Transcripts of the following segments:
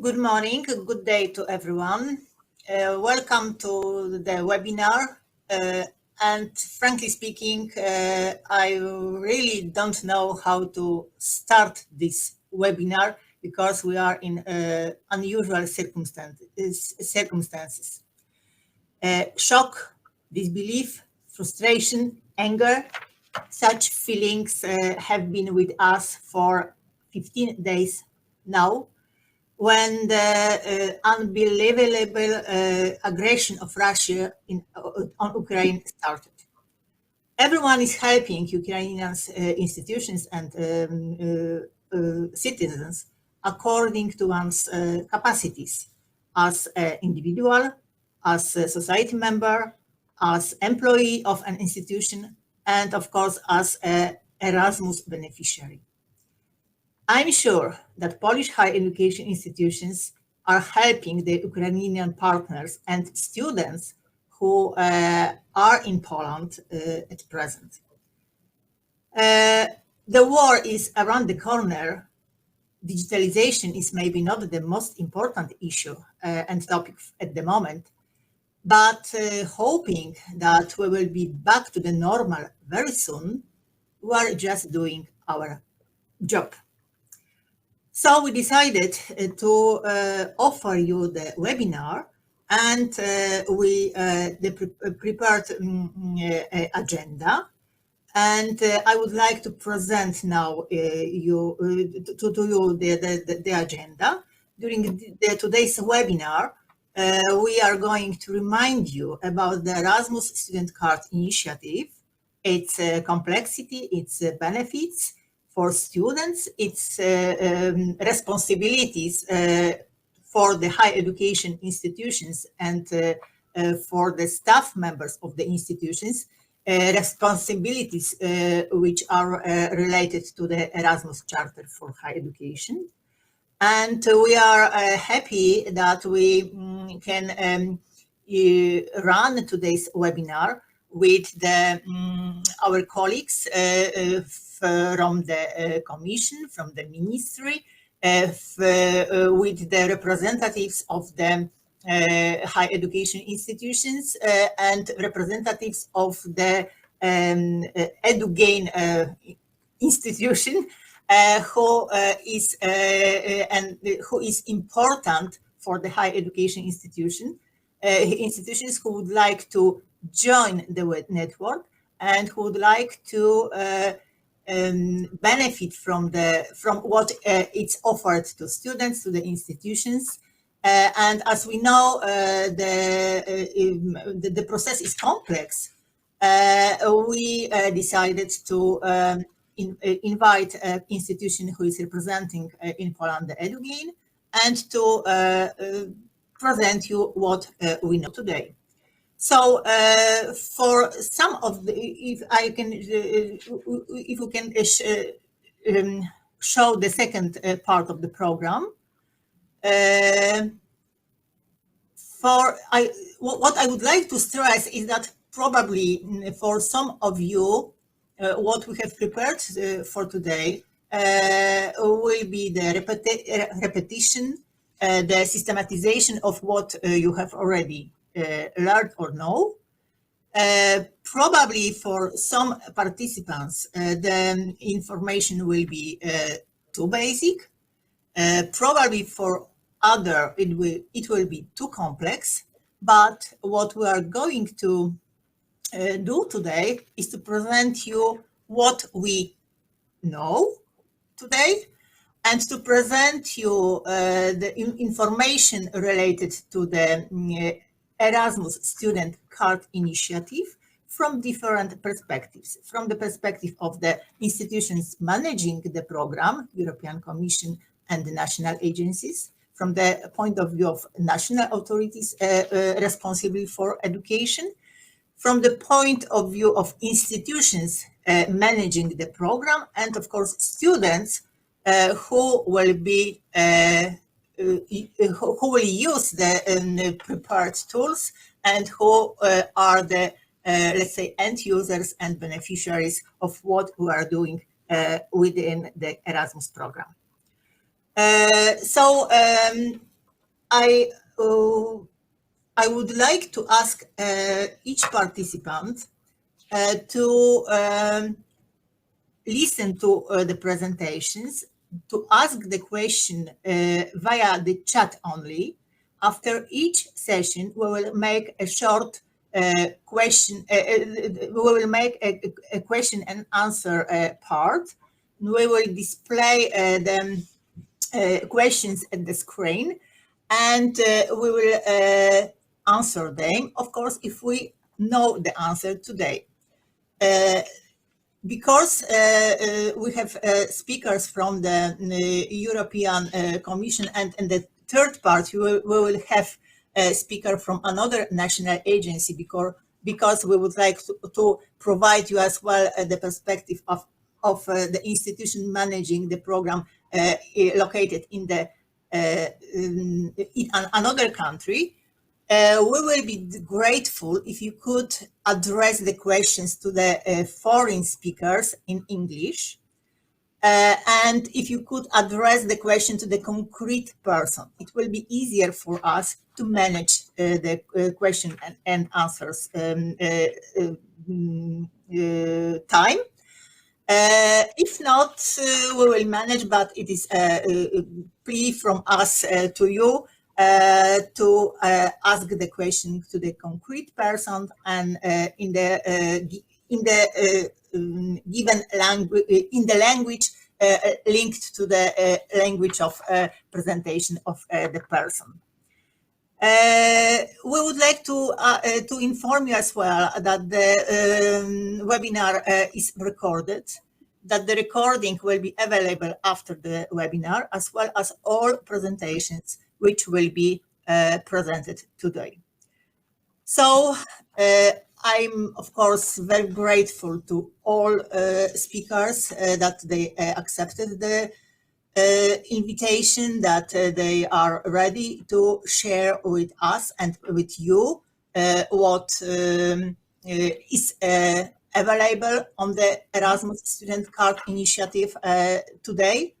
Good morning, good day to everyone. Welcome to the webinar. And frankly speaking, I really don't know how to start this webinar because we are in unusual circumstances. Shock, disbelief, frustration, anger, such feelings have been with us for 15 days now, when the unbelievable aggression of Russia on Ukraine started. Everyone is helping Ukrainian institutions and citizens according to one's capacities as an individual, as a society member, as employee of an institution, and of course as an Erasmus beneficiary. I'm sure that Polish higher education institutions are helping the Ukrainian partners and students who are in Poland at present. The war is around the corner. Digitalization is maybe not the most important issue and topic at the moment, but hoping that we will be back to the normal very soon, we are just doing our job. So we decided to offer you the webinar, and we prepared agenda. And I would like to present now to you the agenda. During today's webinar, we are going to remind you about the Erasmus Student Card Initiative, its complexity, its benefits for students, its responsibilities for the higher education institutions and for the staff members of the institutions, responsibilities which are related to the Erasmus Charter for Higher Education. And we are happy that we can run today's webinar with our colleagues from the Commission, from the Ministry, with the representatives of the higher education institutions and representatives of the eduGAIN institution, who is important for the higher education institutions who would like to join the network and who would like to benefit from what it's offered to students, to the institutions. And as we know, the process is complex. We decided to invite an institution who is representing in Poland the eduGAIN and to present you what we know today. So for some of the, if we can show the second part of the program, what I would like to stress is that probably for some of you, what we have prepared for today will be the repetition, the systematization of what you have already learned or know. Probably for some participants, the information will be too basic. Probably for other, it will be too complex. But what we are going to do today is to present you what we know today, and to present you the information related to the Erasmus Student Card Initiative from different perspectives. From the perspective of the institutions managing the program, European Commission and the national agencies, from the point of view of national authorities responsible for education, from the point of view of institutions managing the program, and of course students who will be who will use the prepared tools and who are the let's say end users and beneficiaries of what we are doing within the Erasmus program. So I would like to ask each participant to listen to the presentations, to ask the question via the chat only. After each session, we will make a short question. We will make a question and answer part. We will display the questions at the screen, and we will answer them, of course, if we know the answer today. Because we have speakers from the European Commission, and in the third part, we will have a speaker from another national agency, because we would like to provide you as well the perspective of the institution managing the program located in another country. We will be grateful if you could address the questions to the foreign speakers in English, and if you could address the question to the concrete person. It will be easier for us to manage the question and answers time. If not, we will manage, but it is a plea from us to you to ask the question to the concrete person and in the given language, in the language linked to the language of presentation of the person. We would like to inform you as well that the webinar is recorded, that the recording will be available after the webinar, as well as all presentations which will be presented today. So I'm, of course, very grateful to all speakers that they accepted the invitation, that they are ready to share with us and with you what is available on the Erasmus Student Card Initiative today,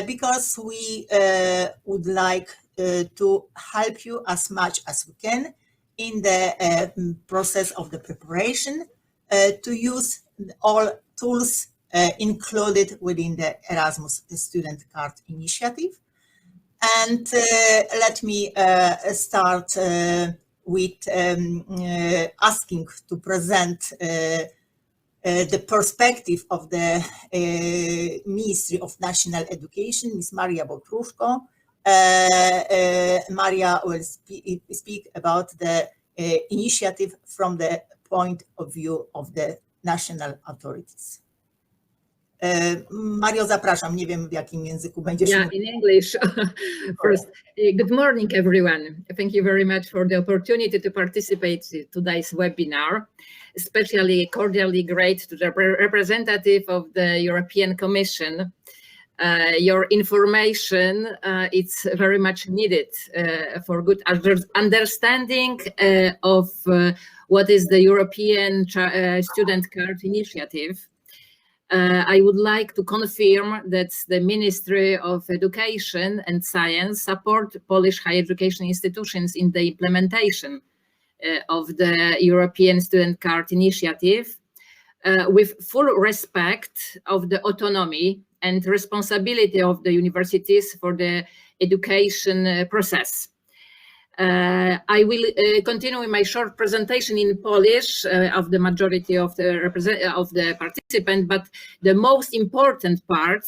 because we would like to help you as much as we can in the process of the preparation to use all tools included within the Erasmus Student Card Initiative. And let me start with asking to present the perspective of the Ministry of National Education, Ms. Maria Bołtruszko. Maria will speak about the initiative from the point of view of the national authorities. Mario, zapraszam. Nie wiem, w jakim języku będziesz mówić. In English. First, good morning, everyone. Thank you very much for the opportunity to participate in today's webinar. Especially cordially great to the representative of the European Commission. Your information, it's very much needed for good understanding of what is the European Student Card Initiative. I would like to confirm that the Ministry of Education and Science support Polish higher education institutions in the implementation of the European Student Card Initiative with full respect of the autonomy and responsibility of the universities for the education process. I will continue my short presentation in Polish of the majority of the participants, but the most important part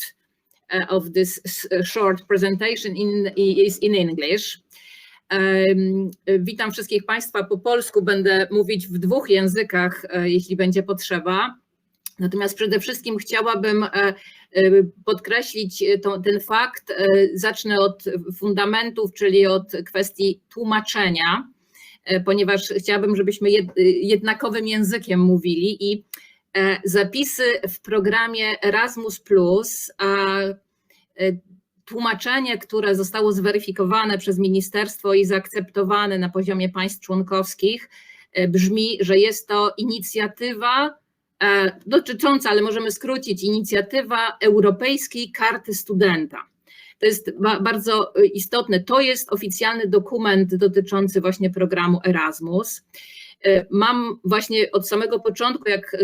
of this short presentation is in English. Witam wszystkich Państwa po polsku, będę mówić w dwóch językach, jeśli będzie potrzeba. Natomiast przede wszystkim chciałabym podkreślić ten fakt. Zacznę od fundamentów, czyli od kwestii tłumaczenia, ponieważ chciałabym, żebyśmy jednakowym językiem mówili i zapisy w programie Erasmus+, tłumaczenie, które zostało zweryfikowane przez ministerstwo i zaakceptowane na poziomie państw członkowskich, brzmi, że jest to inicjatywa dotycząca, ale możemy skrócić, inicjatywa Europejskiej Karty Studenta. To jest bardzo istotne. To jest oficjalny dokument dotyczący właśnie programu Erasmus. Mam właśnie od samego początku, jak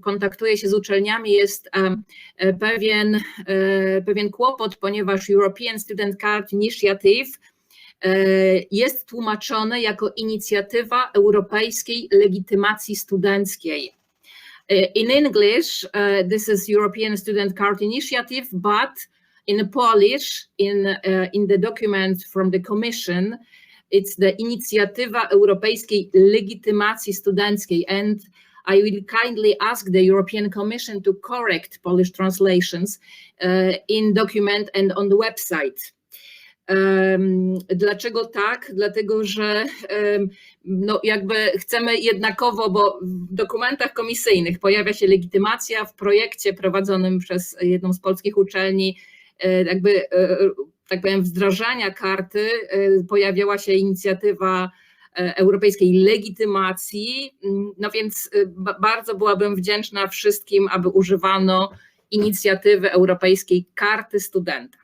kontaktuję się z uczelniami, jest pewien kłopot, ponieważ European Student Card Initiative jest tłumaczone jako inicjatywa europejskiej legitymacji studenckiej. In English, this is European Student Card Initiative, but in Polish, in the document from the Commission, it's the Inicjatywa Europejskiej Legitymacji Studenckiej, and I will kindly ask the European Commission to correct Polish translations in document and on the website. Dlaczego tak? Dlatego, że no jakby chcemy jednakowo, bo w dokumentach komisyjnych pojawia się legitymacja, w projekcie prowadzonym przez jedną z polskich uczelni jakby, tak powiem, wdrażania karty pojawiała się inicjatywa europejskiej legitymacji, no więc bardzo byłabym wdzięczna wszystkim, aby używano inicjatywy europejskiej karty studenta.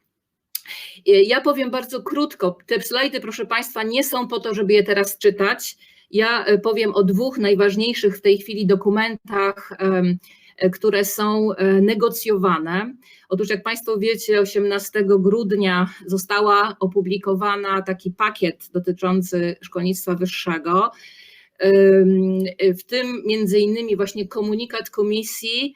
Ja powiem bardzo krótko, te slajdy, proszę Państwa, nie są po to, żeby je teraz czytać. Ja powiem o dwóch najważniejszych w tej chwili dokumentach, które są negocjowane. Otóż jak Państwo wiecie, 18 grudnia została opublikowana taki pakiet dotyczący szkolnictwa wyższego, w tym między innymi właśnie komunikat Komisji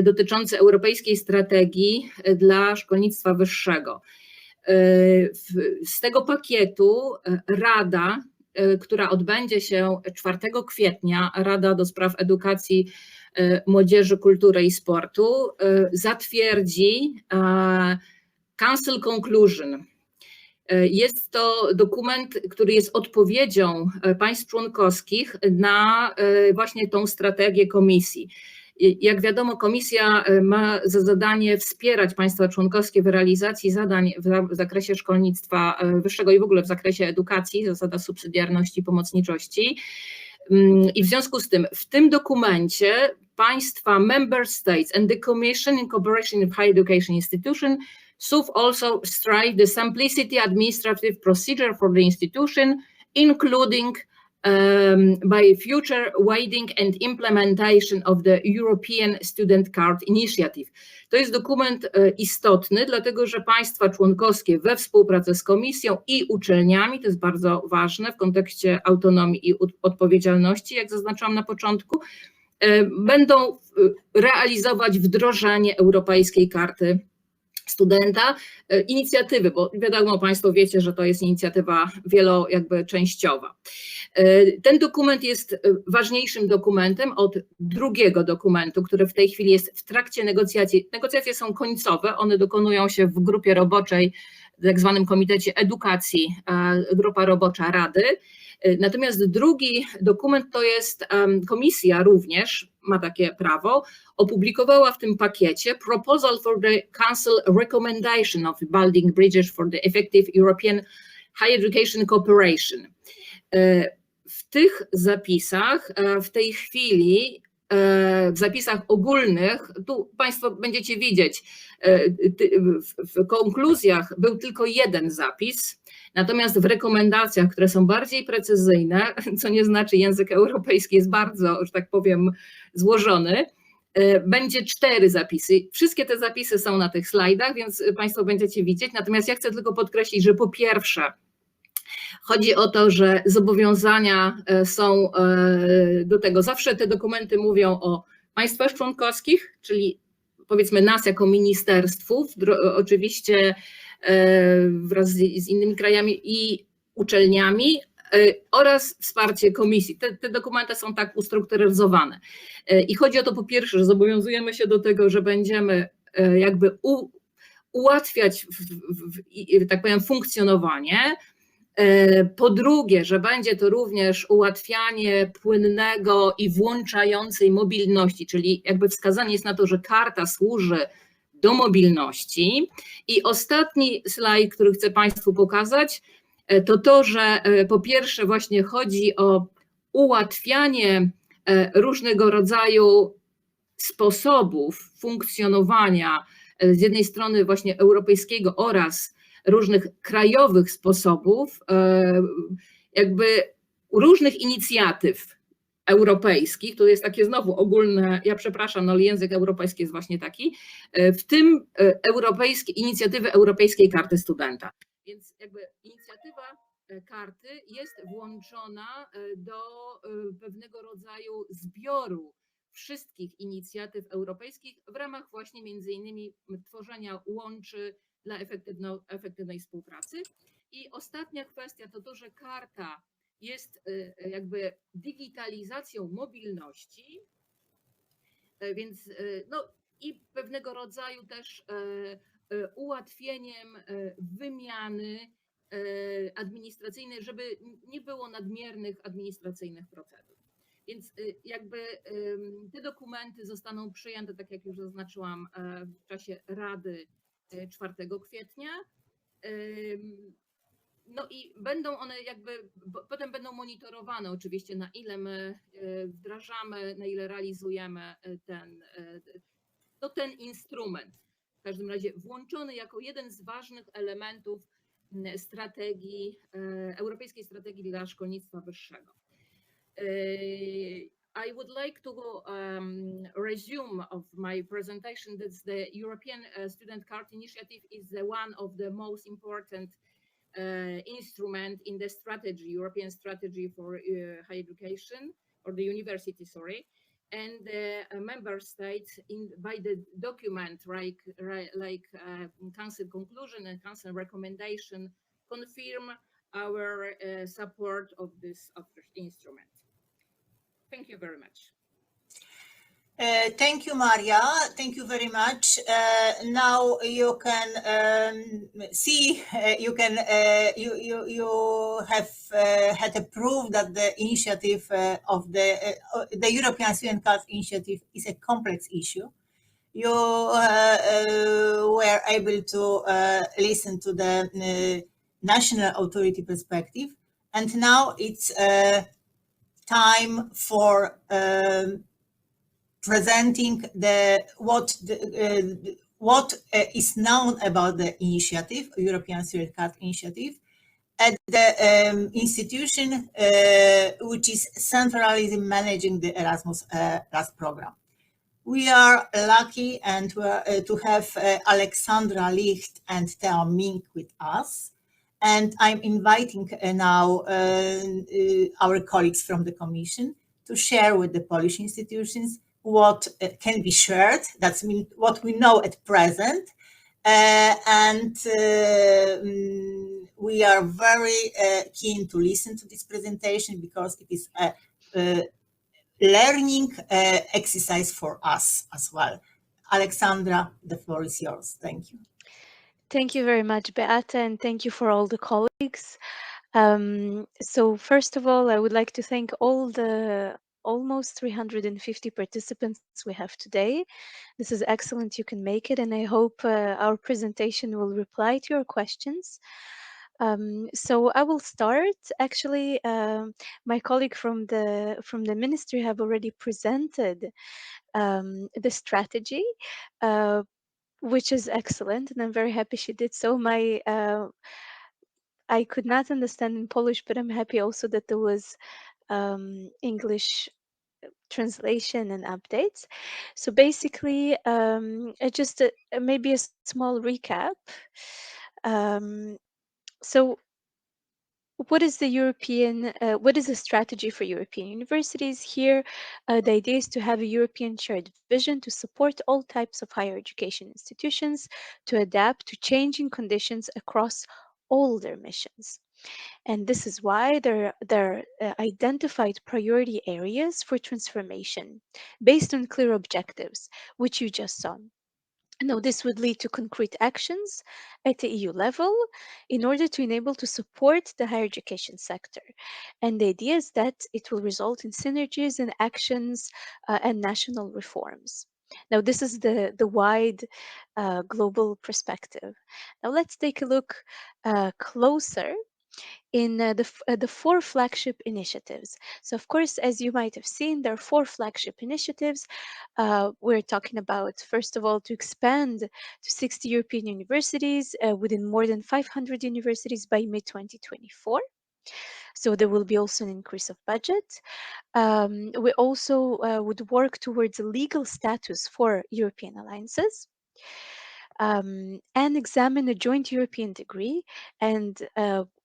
dotyczący europejskiej strategii dla szkolnictwa wyższego. Z tego pakietu Rada, która odbędzie się 4 kwietnia, Rada do Spraw Edukacji, Młodzieży, Kultury i Sportu, zatwierdzi Council Conclusion. Jest to dokument, który jest odpowiedzią państw członkowskich na właśnie tą strategię Komisji. Jak wiadomo, Komisja ma za zadanie wspierać państwa członkowskie w realizacji zadań w zakresie szkolnictwa wyższego i w ogóle w zakresie edukacji, zasada subsydiarności i pomocniczości. I w związku z tym w tym dokumencie państwa member states and the Commission in cooperation with higher education institution should also strive the simplicity administrative procedure for the institution, including by future widening and implementation of the European Student Card Initiative. To jest dokument istotny, dlatego że państwa członkowskie we współpracy z Komisją i uczelniami, to jest bardzo ważne w kontekście autonomii i odpowiedzialności, jak zaznaczałam na początku, będą realizować wdrożenie Europejskiej Karty Studenta, inicjatywy, bo wiadomo, Państwo wiecie, że to jest inicjatywa częściowa. Ten dokument jest ważniejszym dokumentem od drugiego dokumentu, który w tej chwili jest w trakcie negocjacji. Negocjacje są końcowe, one dokonują się w grupie roboczej, w tak zwanym Komitecie Edukacji, grupa robocza Rady. Natomiast drugi dokument to jest Komisja również, ma takie prawo, opublikowała w tym pakiecie Proposal for the Council Recommendation of Building Bridges for the Effective European Higher Education Cooperation. W tych zapisach w tej chwili, w zapisach ogólnych, tu Państwo będziecie widzieć, w konkluzjach był tylko jeden zapis, natomiast w rekomendacjach, które są bardziej precyzyjne, co nie znaczy język europejski jest bardzo, że tak powiem, złożony, będzie 4 zapisy. Wszystkie te zapisy są na tych slajdach, więc Państwo będziecie widzieć, natomiast ja chcę tylko podkreślić, że po pierwsze chodzi o to, że zobowiązania są do tego, zawsze te dokumenty mówią o państwach członkowskich, czyli powiedzmy nas jako ministerstwów, oczywiście wraz z innymi krajami i uczelniami oraz wsparcie Komisji. Te dokumenty są tak ustrukturyzowane. I chodzi o to po pierwsze, że zobowiązujemy się do tego, że będziemy jakby ułatwiać, tak powiem, funkcjonowanie. Po drugie, że będzie to również ułatwianie płynnego i włączającej mobilności, czyli jakby wskazanie jest na to, że karta służy do mobilności. I ostatni slajd, który chcę Państwu pokazać, to, że po pierwsze właśnie chodzi o ułatwianie różnego rodzaju sposobów funkcjonowania z jednej strony właśnie europejskiego oraz różnych krajowych sposobów, jakby różnych inicjatyw europejskich, to jest takie znowu ogólne, ja przepraszam, no ale język europejski jest właśnie taki, w tym inicjatywy Europejskiej Karty Studenta. Więc jakby inicjatywa karty jest włączona do pewnego rodzaju zbioru wszystkich inicjatyw europejskich w ramach właśnie między innymi tworzenia łączy dla efektywnej współpracy. I ostatnia kwestia to to, że karta jest jakby digitalizacją mobilności, więc no i pewnego rodzaju też ułatwieniem wymiany administracyjnej, żeby nie było nadmiernych administracyjnych procedur. Więc jakby te dokumenty zostaną przyjęte, tak jak już zaznaczyłam, w czasie Rady 4 kwietnia. No i będą one jakby, potem będą monitorowane oczywiście, na ile my wdrażamy, na ile realizujemy ten instrument. W każdym razie włączony jako jeden z ważnych elementów strategii, europejskiej strategii dla szkolnictwa wyższego. I would like to resume of my presentation that the European Student Card Initiative is one of the most important instrument in the strategy, European strategy for higher education, or the university, sorry, and the member states by the document like Council conclusion and Council recommendation confirm our support of this instrument. Thank you very much. Thank you, Maria. Thank you very much. Now you can see, you have had a proof that the initiative of the European Student Card Initiative is a complex issue. You were able to listen to the national authority perspective, and now it's time for presenting what is known about the initiative, European Student Card Initiative, at the institution which is centrally managing the Erasmus Plus program. We are lucky and to have Alexandra, Licht and Theo Mink with us. And I'm inviting now our colleagues from the Commission to share with the Polish institutions what can be shared, that's what we know at present. And we are very keen to listen to this presentation because it is a learning exercise for us as well. Alexandra, the floor is yours. Thank you. Thank you very much, Beata, and thank you for all the colleagues. So first of all, I would like to thank all the almost 350 participants we have today. This is excellent, you can make it, and I hope our presentation will reply to your questions. So I will start. Actually, my colleague from the ministry have already presented the strategy, which is excellent, and I'm very happy she did so. I could not understand in Polish, but I'm happy also that there was English translation and updates. So basically, just maybe a small recap. So what is the strategy for European universities here? The idea is to have a European shared vision to support all types of higher education institutions to adapt to changing conditions across all their missions. And this is why there are identified priority areas for transformation based on clear objectives, which you just saw. Now, this would lead to concrete actions at the EU level in order to enable to support the higher education sector. And the idea is that it will result in synergies and actions and national reforms. Now, this is the wide global perspective. Now, let's take a look closer in the 4 flagship initiatives. So, of course, as you might have seen, there are 4 flagship initiatives. We're talking about, first of all, to expand to 60 European universities within more than 500 universities by mid-2024. So there will be also an increase of budget. We also would work towards a legal status for European alliances. And examine a joint European degree. And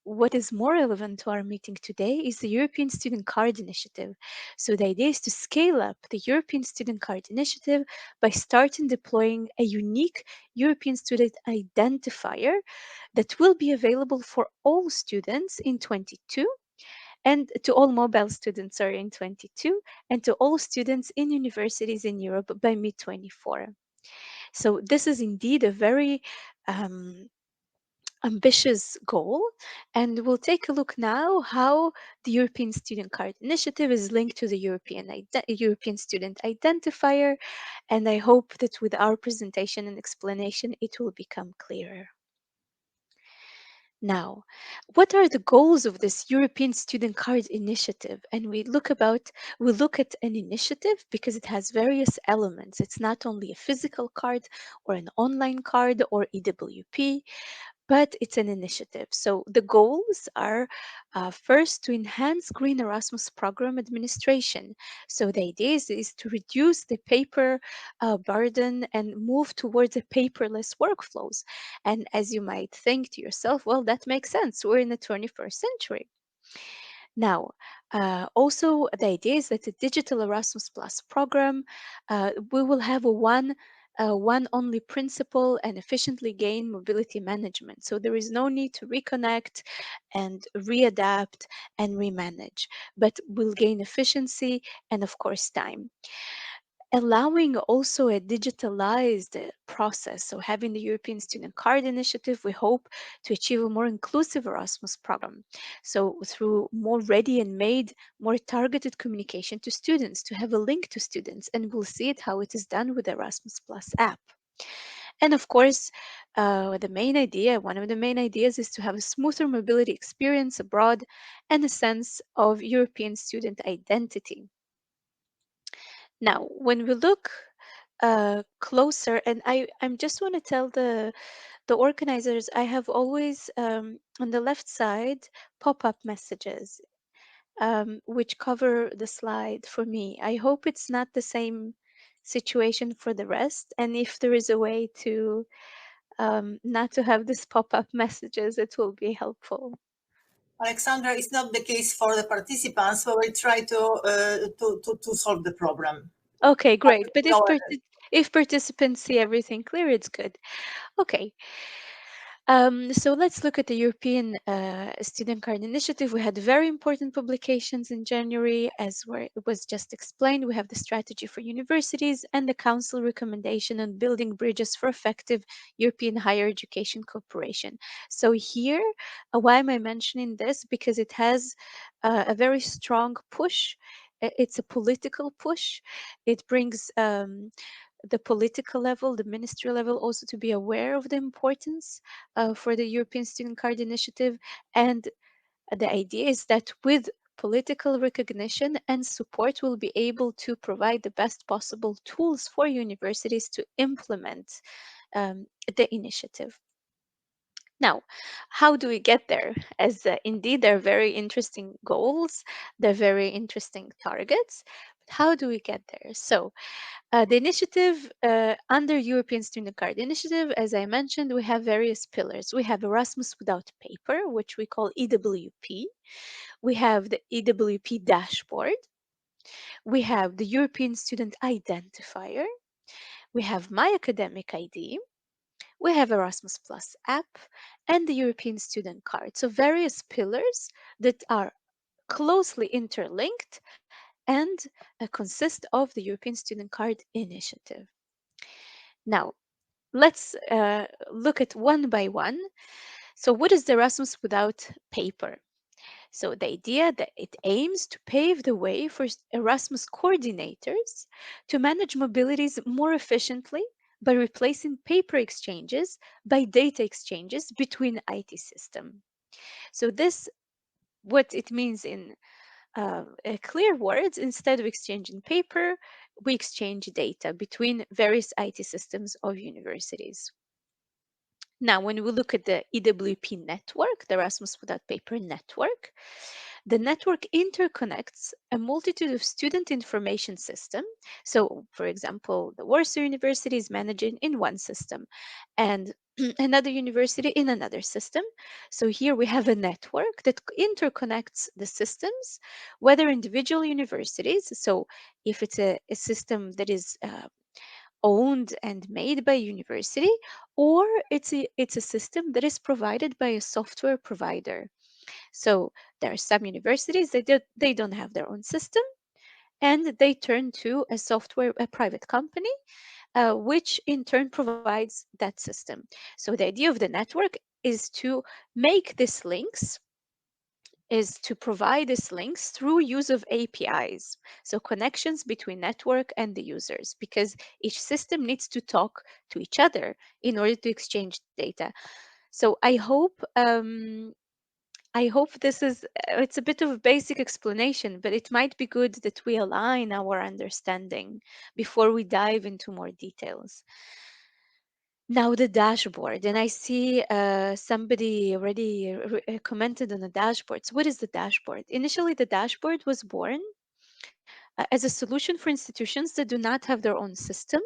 what is more relevant to our meeting today is the European Student Card Initiative. So the idea is to scale up the European Student Card Initiative by starting deploying a unique European student identifier that will be available for all students in 22 and to all mobile students are in 22 and to all students in universities in Europe by mid-24. So this is indeed a very ambitious goal, and we'll take a look now how the European Student Card Initiative is linked to the European Student Identifier, and I hope that with our presentation and explanation it will become clearer. Now, what are the goals of this European Student Card Initiative? And we look at an initiative because it has various elements. It's not only a physical card or an online card or EWP, but it's an initiative. So the goals are first to enhance Green Erasmus program administration. So the idea is to reduce the paper burden and move towards a paperless workflows. And as you might think to yourself, well, that makes sense. We're in the 21st century. Now, also the idea is that the Digital Erasmus Plus program, we will have a one only principle and efficiently gain mobility management. So there is no need to reconnect and readapt and remanage, but we'll gain efficiency and of course time. Allowing also a digitalized process. So having the European Student Card Initiative, we hope to achieve a more inclusive Erasmus program. So through more ready and made, more targeted communication to students, to have a link to students, and we'll see it how it is done with the Erasmus Plus app. And of course, one of the main ideas is to have a smoother mobility experience abroad and a sense of European student identity. Now, when we look closer, and I'm just want to tell the organizers, I have always on the left side pop-up messages which cover the slide for me. I hope it's not the same situation for the rest, and if there is a way to not to have this pop-up messages, it will be helpful. Alexandra, it's not the case for the participants, so we'll try to solve the problem. Okay, great. But if participants see everything clear, it's good. Okay. So let's look at the European Student Card Initiative. We had very important publications in January, as it was just explained. We have the strategy for universities and the Council recommendation on building bridges for effective European higher education cooperation. So here, why am I mentioning this? Because it has a very strong push. It's a political push. It brings the political level, the ministry level, also to be aware of the importance for the European Student Card Initiative. And the idea is that with political recognition and support, we'll be able to provide the best possible tools for universities to implement the initiative. Now, how do we get there? As indeed, they're very interesting goals, they're very interesting targets. But how do we get there? So, the initiative under European Student Card Initiative, as I mentioned, we have various pillars. We have Erasmus without paper, which we call EWP. We have the EWP dashboard. We have the European Student Identifier. We have My Academic ID. We have Erasmus Plus app and the European Student Card. So various pillars that are closely interlinked and consist of the European Student Card Initiative. Now, let's look at one by one. So what is the Erasmus without paper? So the idea that it aims to pave the way for Erasmus coordinators to manage mobilities more efficiently by replacing paper exchanges by data exchanges between IT systems. So this what it means in clear words. Instead of exchanging paper, we exchange data between various IT systems of universities. Now, when we look at the EWP network, the Erasmus Without Paper network, the network interconnects a multitude of student information system. So, for example, the Warsaw University is managing in one system and another university in another system. So here we have a network that interconnects the systems, whether individual universities. So if it's a system that is owned and made by university, or it's a system that is provided by a software provider. So there are some universities that they don't have their own system, and they turn to a private company, which in turn provides that system. So the idea of the network is to make these links, is to provide these links through use of APIs, so connections between network and the users, because each system needs to talk to each other in order to exchange data. So I hope this is, it's a bit of a basic explanation, but it might be good that we align our understanding before we dive into more details. Now the dashboard, and I see somebody already commented on the dashboard. So what is the dashboard? Initially, the dashboard was born as a solution for institutions that do not have their own system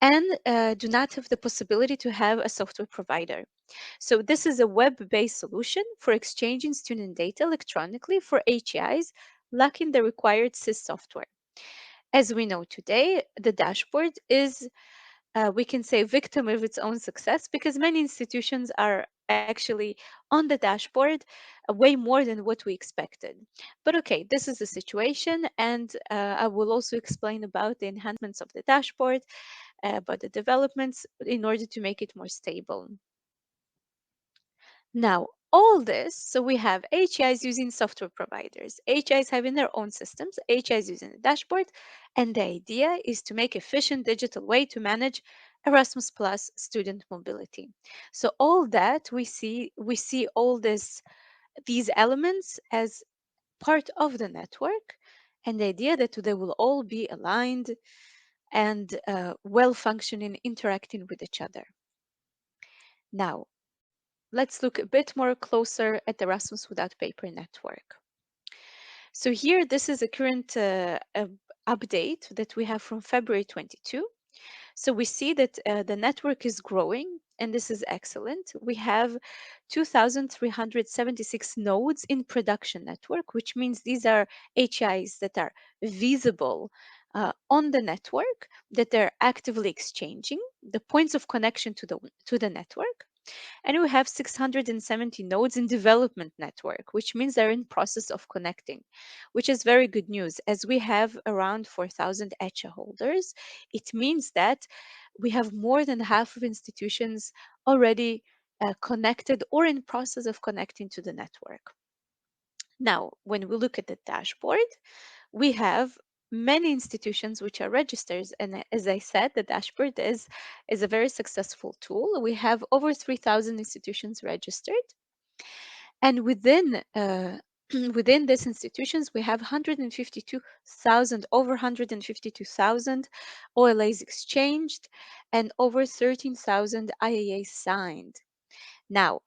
and do not have the possibility to have a software provider. So this is a web-based solution for exchanging student data electronically for HEIs lacking the required SIS software. As we know today, the dashboard is, we can say, victim of its own success, because many institutions are actually on the dashboard way more than what we expected. But okay, this is the situation, and I will also explain about the enhancements of the dashboard, about the developments in order to make it more stable. Now, all this, so we have HEIs using software providers, HEIs having their own systems, HEIs using the dashboard, and the idea is to make efficient digital way to manage Erasmus Plus student mobility. So all that we see all these elements as part of the network, and the idea that they will all be aligned and well functioning, interacting with each other. Now, let's look a bit more closer at the Erasmus Without Paper network. So here, this is a current update that we have from February 22. So we see that the network is growing, and this is excellent. We have 2,376 nodes in production network, which means these are HIs that are visible on the network, that they're actively exchanging the points of connection to the network. And we have 670 nodes in development network, which means they're in process of connecting, which is very good news. As we have around 4,000 ECHA holders, it means that we have more than half of institutions already connected or in process of connecting to the network. Now, when we look at the dashboard, we have many institutions which are registered, and as I said, the dashboard is a very successful tool. We have over 3,000 institutions registered, and within within these institutions we have 152,000, over 152,000 OLAs exchanged and over 13,000 IAAs signed. Now,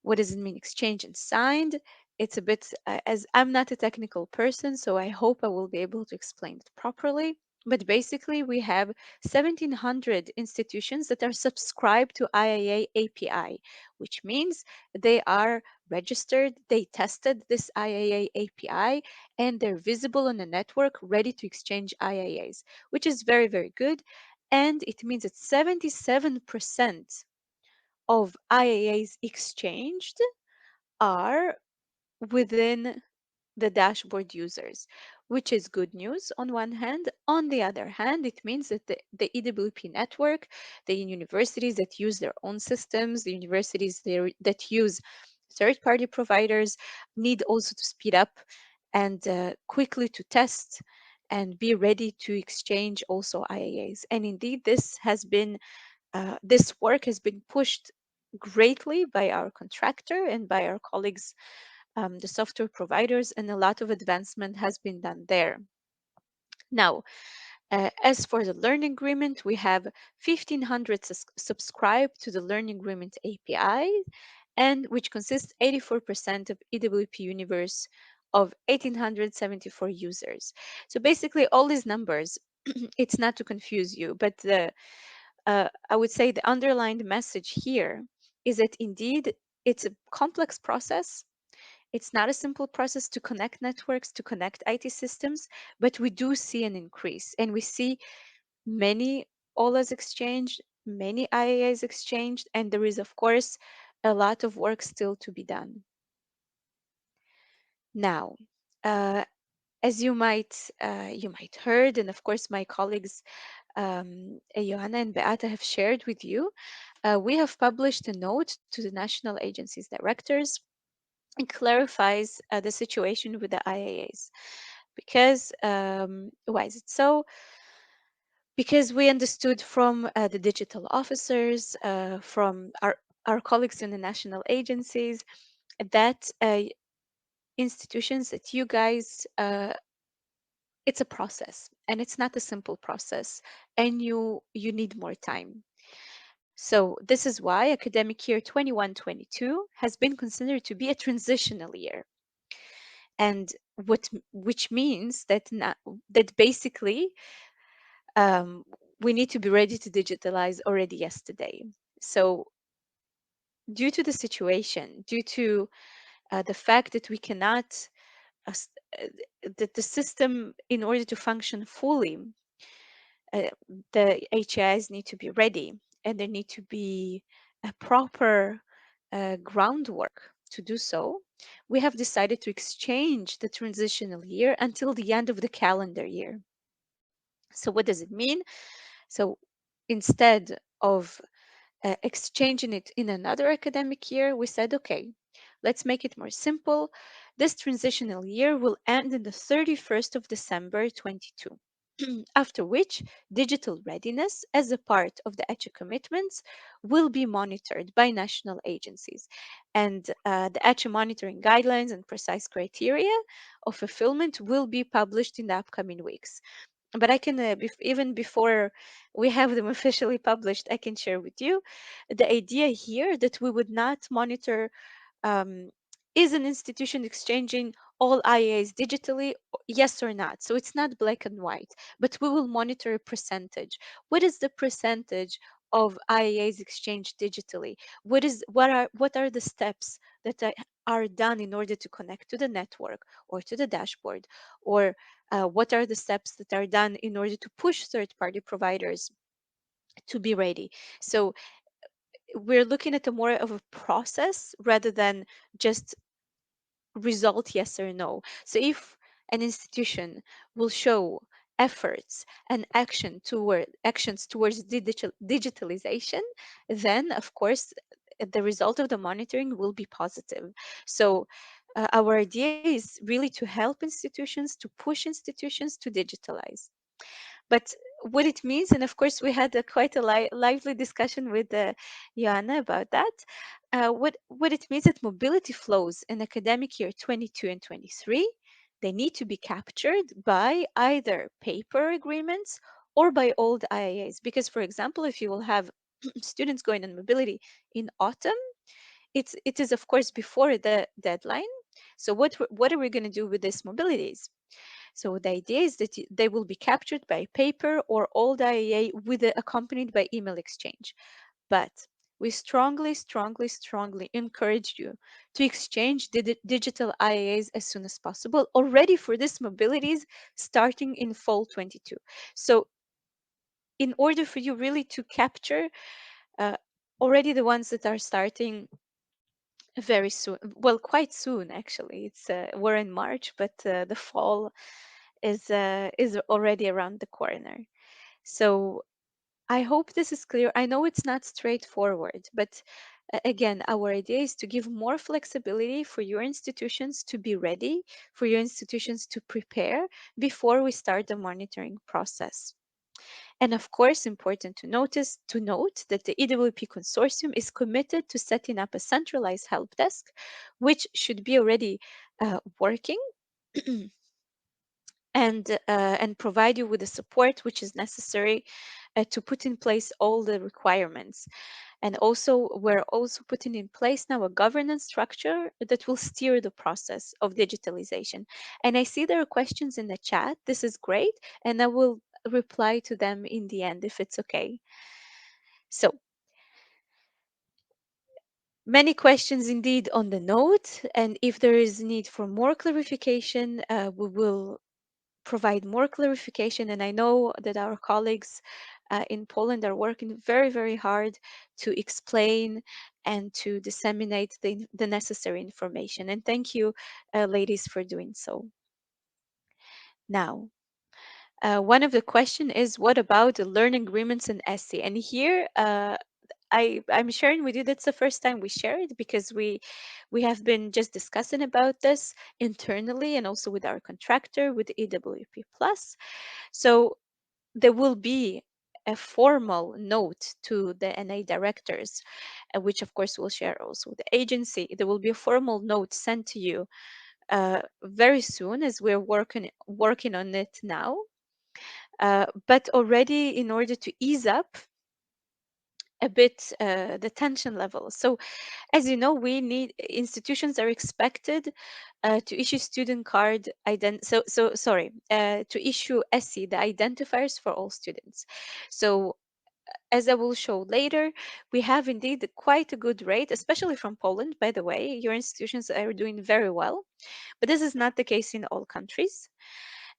what does it mean, exchange and signed? It's a bit, as I'm not a technical person, so I hope I will be able to explain it properly. But basically, we have 1,700 institutions that are subscribed to IAA API, which means they are registered, they tested this IAA API, and they're visible on the network, ready to exchange IAAs, which is very, very good. And it means that 77% of IAAs exchanged are within the dashboard users, which is good news on one hand. On the other hand, it means that the EWP network, the universities that use their own systems, the universities that use third-party providers, need also to speed up and quickly to test and be ready to exchange also IAAs. And indeed, this work has been pushed greatly by our contractor and by our colleagues the software providers, and a lot of advancement has been done there. Now, as for the learning agreement, we have 1,500 subscribed to the learning agreement API, and which consists 84% of EWP universe of 1,874 users. So basically, all these numbers, it's not to confuse you, but I would say the underlined message here is that indeed it's a complex process. It's not a simple process to connect networks, to connect IT systems, but we do see an increase, and we see many OLAs exchanged, many IAs exchanged, and there is, of course, a lot of work still to be done. Now, as you might heard, and of course my colleagues Joanna and Beata have shared with you, we have published a note to the national agencies directors. It clarifies the situation with the IAAs. Because why is it so? Because we understood from the digital officers, from our colleagues in the national agencies, that institutions, that you guys, it's a process, and it's not a simple process, and you need more time. So this is why academic year 21-22 has been considered to be a transitional year, and which means that that basically we need to be ready to digitalize already yesterday. So due to the situation, due to the fact that we cannot, that the system, in order to function fully, the HIs need to be ready, and there need to be a proper groundwork to do so. We have decided to exchange the transitional year until the end of the calendar year. So what does it mean? So instead of exchanging it in another academic year, we said, okay, let's make it more simple. This transitional year will end in the 31st of December 22. After which, digital readiness as a part of the ECHE commitments will be monitored by national agencies. And the ECHE monitoring guidelines and precise criteria of fulfillment will be published in the upcoming weeks. But I can, even before we have them officially published, I can share with you the idea here that we would not monitor, um, is an institution exchanging all IAs digitally, yes or not? So it's not black and white, but we will monitor a percentage. What is the percentage of IAs exchanged digitally? What are the steps that are done in order to connect to the network or to the dashboard? Or what are the steps that are done in order to push third-party providers to be ready? So we're looking at a more of a process rather than just result yes or no. So if an institution will show efforts and actions towards digitalization, then of course the result of the monitoring will be positive. So our idea is really to help institutions, to push institutions to digitalize. But what it means, and of course we had quite a lively discussion with Joanna about that, what it means that mobility flows in academic year 22 and 23, they need to be captured by either paper agreements or by old IAs. Because, for example, if you will have students going on mobility in autumn, it is of course before the deadline. So what are we going to do with these mobilities? So the idea is that they will be captured by paper or old IAA with accompanied by email exchange. But we strongly, strongly, strongly encourage you to exchange digital IAAs as soon as possible, already for these mobilities starting in fall 22. So in order for you really to capture already the ones that are starting very soon, well, quite soon actually. It's we're in March, but the fall is already around the corner. So I hope this is clear. I know it's not straightforward, but again, our idea is to give more flexibility for your institutions to be ready, for your institutions to prepare before we start the monitoring process. And of course, important to note that the EWP consortium is committed to setting up a centralized help desk, which should be already working and provide you with the support which is necessary to put in place all the requirements. And also, we're also putting in place now a governance structure that will steer the process of digitalization. And I see there are questions in the chat. This is great, and I will reply to them in the end if it's okay. So, many questions indeed on the note, and if there is need for more clarification, we will provide more clarification. And I know that our colleagues in Poland are working very, very hard to explain and to disseminate the necessary information. And thank you, ladies, for doing so. Now, one of the question is, what about the learning agreements in ESCI? And here, I'm sharing with you, that's the first time we share it, because we have been just discussing about this internally and also with our contractor, with EWP Plus. So there will be a formal note to the NA directors, which of course will share also with the agency. There will be a formal note sent to you very soon, as we're working on it now. But already, in order to ease up a bit the tension level. So, as you know, institutions are expected to issue student card to issue ESCI, the identifiers for all students. So, as I will show later, we have indeed quite a good rate, especially from Poland. By the way, your institutions are doing very well, but this is not the case in all countries.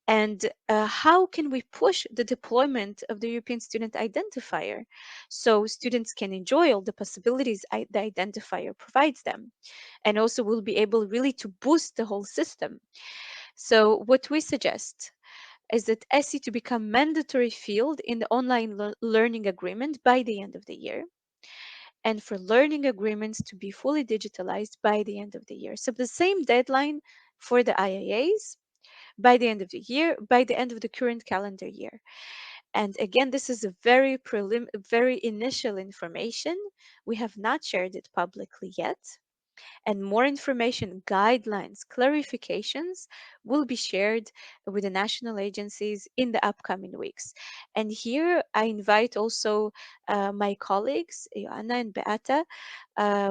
And how can we push the deployment of the European Student Identifier so students can enjoy all the possibilities the identifier provides them, and also will be able really to boost the whole system? So what we suggest is that ESCI to become mandatory field in the online learning agreement by the end of the year, and for learning agreements to be fully digitalized by the end of the year. So the same deadline for the IAAs by the end of the year, by the end of the current calendar year. And again, this is a very initial information. We have not shared it publicly yet. And more information, guidelines, clarifications will be shared with the national agencies in the upcoming weeks. And here I invite also my colleagues, Joanna and Beata,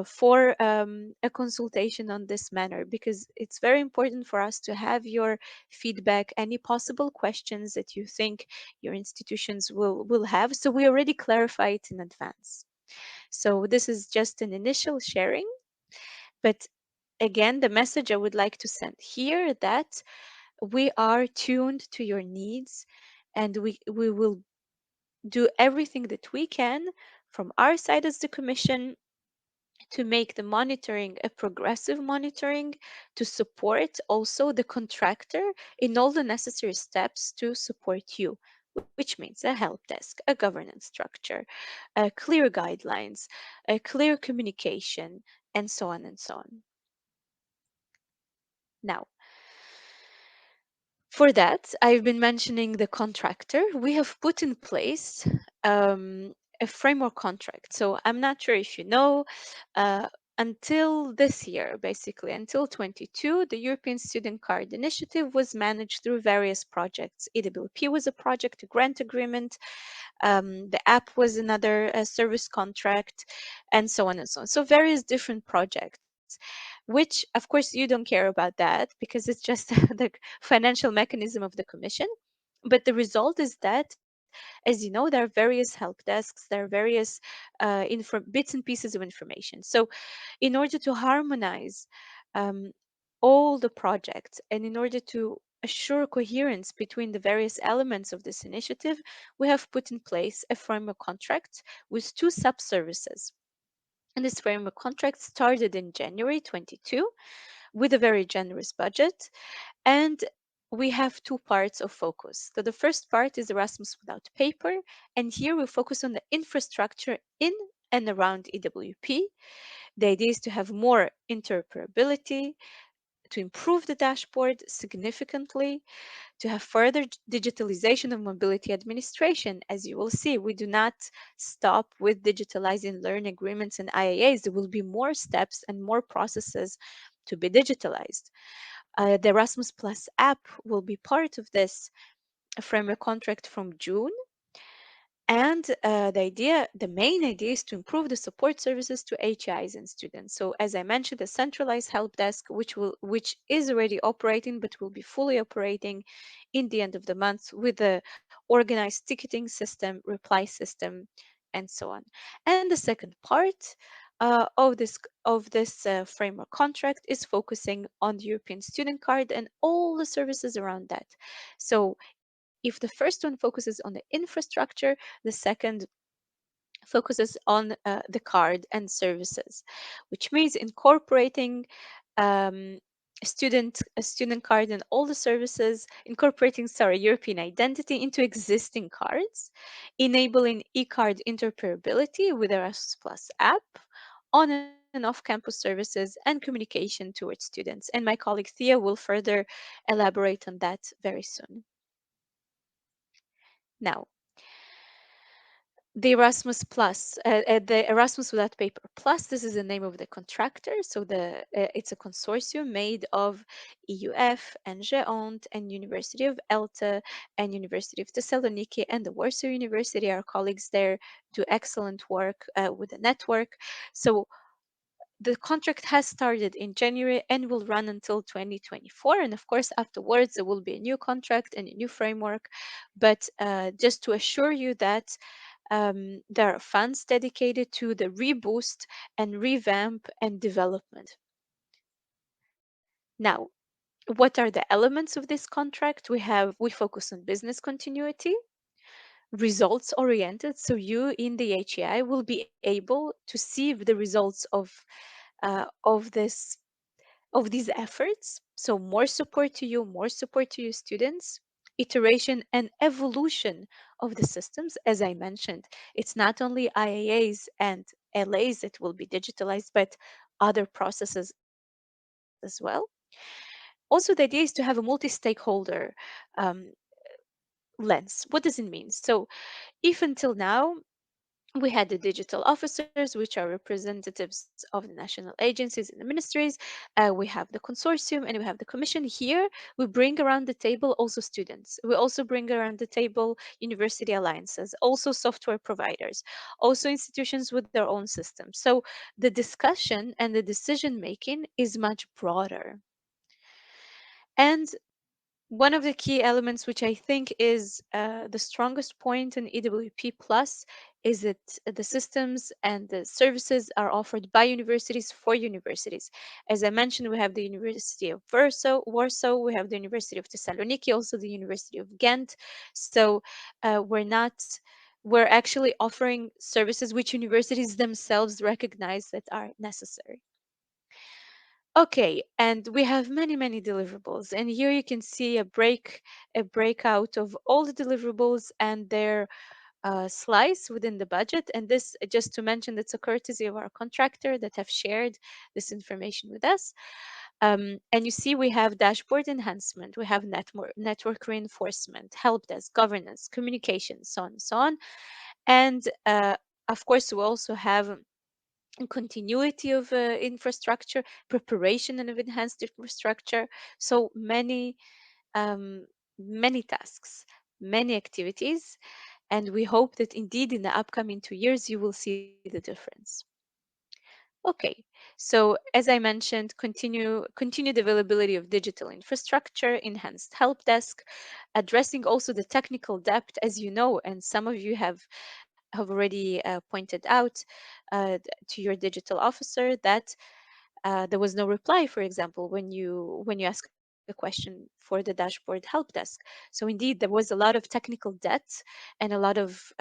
for a consultation on this matter, because it's very important for us to have your feedback, any possible questions that you think your institutions will have. So we already clarify it in advance. So this is just an initial sharing. But again, the message I would like to send here, that we are tuned to your needs, and we will do everything that we can from our side as the Commission to make the monitoring a progressive monitoring, to support also the contractor in all the necessary steps to support you, which means a help desk, a governance structure, clear guidelines, a clear communication, and so on and so on. Now, for that, I've been mentioning the contractor. We have put in place a framework contract. So I'm not sure if you know, uh, until this year, basically, until 22, the European Student Card Initiative was managed through various projects. EWP was a project, a grant agreement, the app was another service contract, and so on and so on. So various different projects, which of course you don't care about that because it's just the financial mechanism of the Commission. But the result is that, as you know, there are various help desks, there are various bits and pieces of information. So in order to harmonize um, all the projects, and in order to assure coherence between the various elements of this initiative, we have put in place a framework contract with two sub-services. And this framework contract started in January 22 with a very generous budget. And we have two parts of focus. So the first part is Erasmus without paper. And here we focus on the infrastructure in and around EWP. The idea is to have more interoperability, to improve the dashboard significantly, to have further digitalization of mobility administration. As you will see, we do not stop with digitalizing learn agreements and IAAs. There will be more steps and more processes to be digitalized. The Erasmus Plus app will be part of this framework contract from June. And the main idea is to improve the support services to HIs and students. So as I mentioned, a centralized help desk, which is already operating, but will be fully operating in the end of the month with a organized ticketing system, reply system, and so on. And the second part of this framework contract is focusing on the European student card and all the services around that. So if the first one focuses on the infrastructure, the second focuses on the card and services, which means incorporating um, a student card and all the services, incorporating, sorry, European identity into existing cards, enabling e-card interoperability with Erasmus Plus app, on and off campus services, and communication towards students. And my colleague Theo will further elaborate on that very soon. Now, the Erasmus Without Paper Plus, this is the name of the contractor. So it's a consortium made of EUF and GEONT and University of ELTE and University of Thessaloniki and the Warsaw University. Our colleagues there do excellent work with the network. So the contract has started in January and will run until 2024. And of course, afterwards, there will be a new contract and a new framework. But just to assure you that there are funds dedicated to the reboost and revamp and development. Now, what are the elements of this contract? We focus on business continuity, results oriented. So you in the HEI will be able to see the results of these efforts. So more support to you, more support to your students, iteration and evolution of the systems. As I mentioned, it's not only IAAs and LAs that will be digitalized, but other processes as well. Also, the idea is to have a multi-stakeholder um, lens. What does it mean? So if until now we had the digital officers, which are representatives of the national agencies and the ministries. We have the consortium and we have the commission. Here, we bring around the table also students. We also bring around the table university alliances, also software providers, also institutions with their own systems. So the discussion and the decision making is much broader. And one of the key elements, which I think is the strongest point in EWP Plus, is that the systems and the services are offered by universities for universities. As I mentioned, we have the University of Warsaw, we have the University of Thessaloniki, also the University of Ghent. So we're actually offering services which universities themselves recognize that are necessary. Okay, and we have many deliverables, and here you can see a breakout of all the deliverables and their slice within the budget. And this, just to mention, that's a courtesy of our contractor that have shared this information with us. And you see we have dashboard enhancement, we have network reinforcement, help desk, governance, communication, so on and so on. And of course, we also have continuity of infrastructure, preparation and of enhanced infrastructure. So um, many tasks, many activities, and we hope that indeed in the upcoming 2 years you will see the difference. Okay, so as I mentioned, continued availability of digital infrastructure, enhanced help desk, addressing also the technical debt, as you know, and some of you have already pointed out to your digital officer that there was no reply, for example, when you ask a question for the dashboard help desk. So indeed, there was a lot of technical debt and a lot of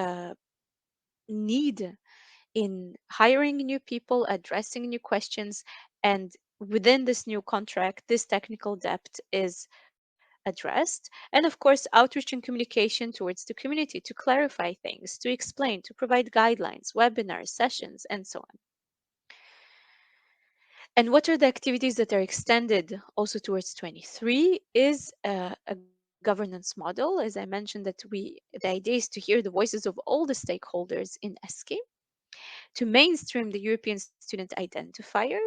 need in hiring new people, addressing new questions, and within this new contract, this technical debt is addressed. And of course, outreach and communication towards the community to clarify things, to explain, to provide guidelines, webinars, sessions, and so on. And what are the activities that are extended also towards 23 is a governance model. As I mentioned, that the idea is to hear the voices of all the stakeholders in ESCI, to mainstream the European Student Identifier,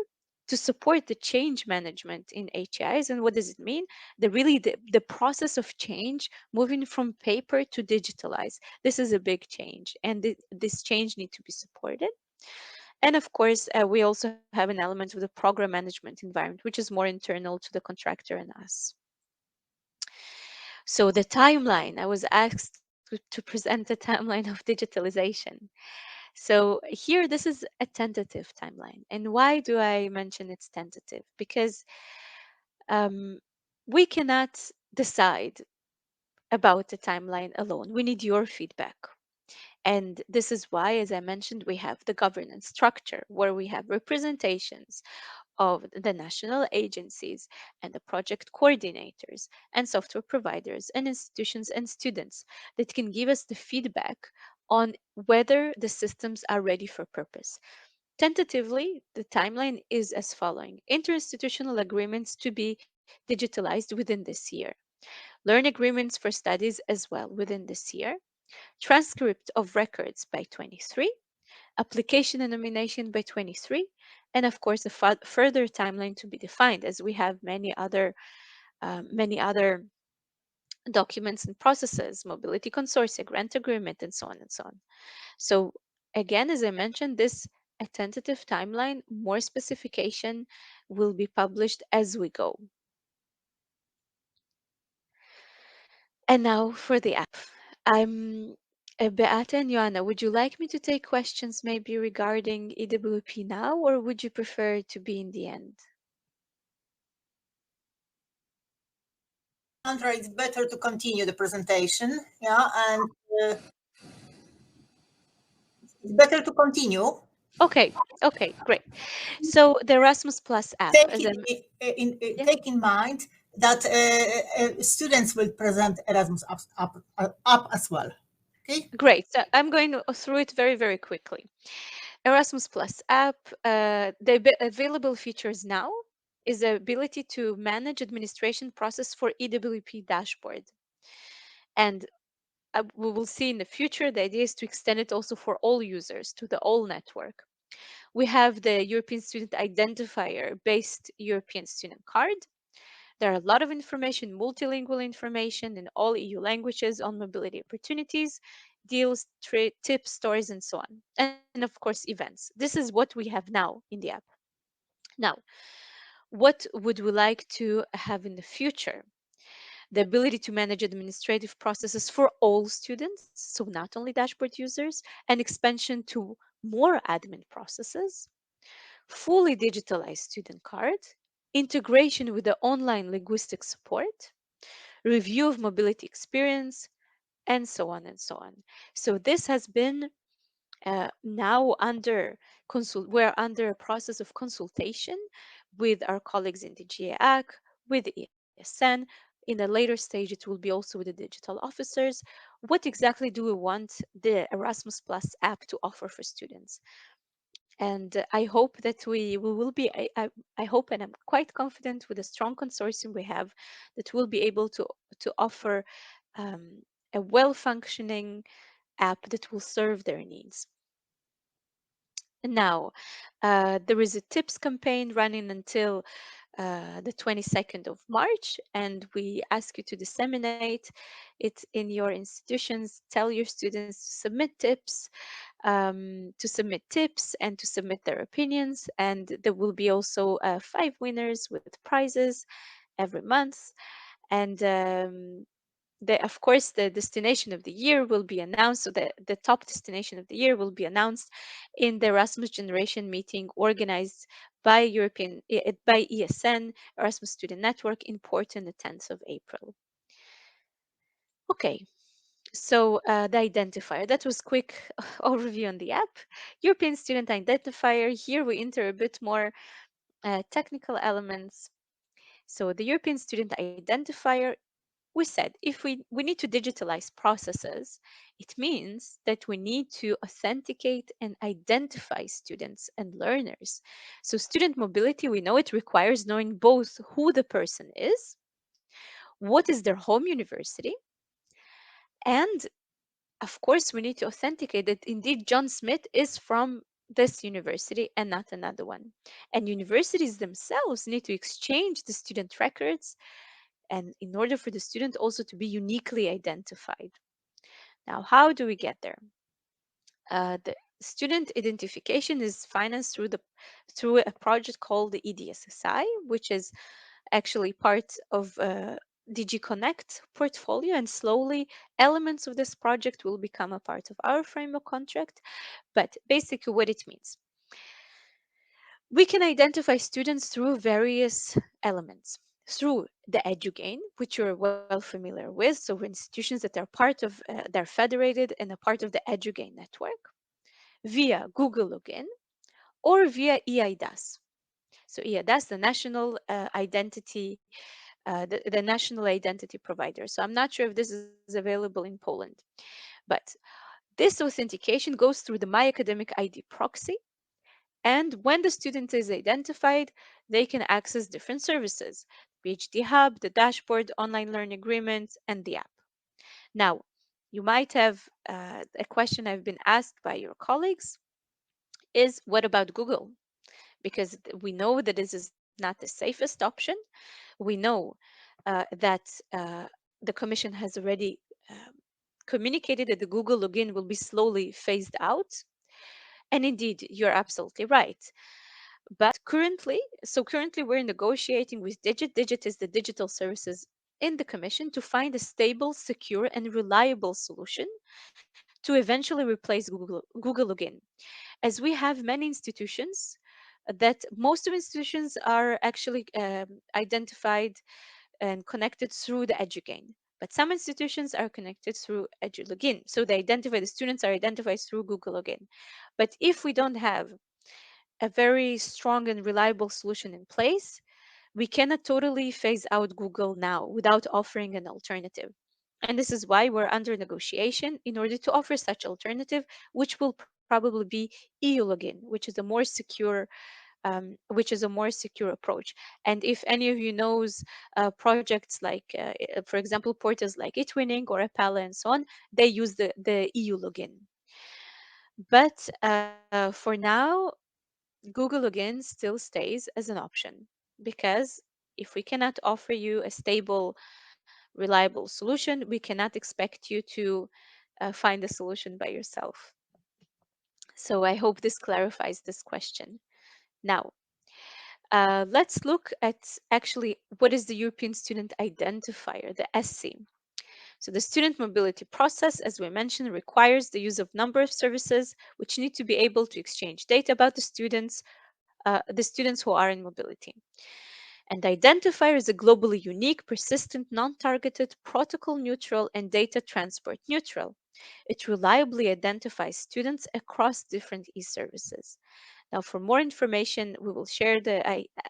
to support the change management in HIs. And what does it mean? The process of change, moving from paper to digitalize. This is a big change, and this change needs to be supported. And of course, we also have an element of the program management environment, which is more internal to the contractor and us. So the timeline, I was asked to present the timeline of digitalization. So here, this is a tentative timeline. And why do I mention it's tentative? Because um, we cannot decide about the timeline alone. We need your feedback. And this is why, as I mentioned, we have the governance structure where we have representations of the national agencies and the project coordinators and software providers and institutions and students that can give us the feedback on whether the systems are ready for purpose. Tentatively, the timeline is as following: interinstitutional agreements to be digitalized within this year, learn agreements for studies as well within this year, transcript of records by 23, application and nomination by 23, and of course a further timeline to be defined, as we have many other documents and processes, mobility consortia, grant agreement, and so on and so on. So again, as I mentioned, this a tentative timeline, more specification will be published as we go. And now for the app. I'm Beata and Joanna, would you like me to take questions maybe regarding EWP now, or would you prefer to be in the end? Alexandra, it's better to continue the presentation. Yeah, and it's better to continue. Okay, great. So the Erasmus Plus app, Take in mind that students will present Erasmus app as well. Okay. Great. So I'm going through it very, very quickly. Erasmus Plus app, the available features now is the ability to manage administration process for EWP dashboard. And we will see in the future, the idea is to extend it also for all users to the all network. We have the European Student Identifier based European Student Card. There are a lot of information, multilingual information in all EU languages on mobility opportunities, deals, tips, stories, and so on. And of course, events. This is what we have now in the app. Now, what would we like to have in the future? The ability to manage administrative processes for all students, so not only dashboard users, and expansion to more admin processes, fully digitalized student card, integration with the online linguistic support, review of mobility experience, and so on and so on. So this has been now we're under a process of consultation with our colleagues in the GAC, with the ESN. In a later stage, it will be also with the digital officers. What exactly do we want the Erasmus Plus app to offer for students? And I hope that we will be, I hope and I'm quite confident with the strong consortium we have that we'll be able to offer a well-functioning app that will serve their needs. Now, there is a tips campaign running until the 22nd of March, and we ask you to disseminate it in your institutions. Tell your students to submit tips and to submit their opinions. And there will be also 5 winners with prizes every month. And of course, the destination of the year will be announced. So the top destination of the year will be announced in the Erasmus Generation meeting organized by by ESN, Erasmus Student Network, in Porto on the 10th of April. Okay, so the identifier, that was quick overview on the app. European Student Identifier, here we enter a bit more technical elements. So the European Student Identifier we said if we need to digitalize processes, it means that we need to authenticate and identify students and learners. So student mobility, we know it requires knowing both who the person is, what is their home university, and of course we need to authenticate that indeed John Smith is from this university and not another one. And universities themselves need to exchange the student records, and in order for the student also to be uniquely identified. Now, how do we get there? The student identification is financed through a project called the EDSSI, which is actually part of DG Connect portfolio, and slowly elements of this project will become a part of our framework contract. But basically, what it means, we can identify students through various elements. Through the eduGAIN, which you're well familiar with, so institutions that are part of, they're federated and a part of the eduGAIN network, via Google Login, or via EIDAS. So EIDAS, the national identity, the national identity provider. So I'm not sure if this is available in Poland, but this authentication goes through the My Academic ID proxy. And when the student is identified, they can access different services: PhD Hub, the dashboard, online learning agreements, and the app. Now, you might have a question I've been asked by your colleagues is, what about Google? Because we know that this is not the safest option. We know that the Commission has already communicated that the Google login will be slowly phased out. And indeed, you're absolutely right. But currently we're negotiating with Digit. Digit is the digital services in the Commission to find a stable, secure, and reliable solution to eventually replace Google login. As we have many institutions, that most of institutions are actually identified and connected through the eduGAIN. But some institutions are connected through EduLogin. So the students are identified through Google Login. But if we don't have a very strong and reliable solution in place, we cannot totally phase out Google now without offering an alternative. And this is why we're under negotiation in order to offer such alternative, which will probably be EU login, which is a more secure approach. And if any of you knows projects like, for example, portals like eTwinning or Appala and so on, they use the EU login. But for now, Google login still stays as an option, because if we cannot offer you a stable, reliable solution, we cannot expect you to find a solution by yourself. So I hope this clarifies this question. Now, let's look at actually what is the European Student Identifier, the ESCI. So the student mobility process, as we mentioned, requires the use of number of services which need to be able to exchange data about the students who are in mobility. And the identifier is a globally unique, persistent, non-targeted, protocol neutral, and data transport neutral. It reliably identifies students across different e-services. Now, for more information, we will share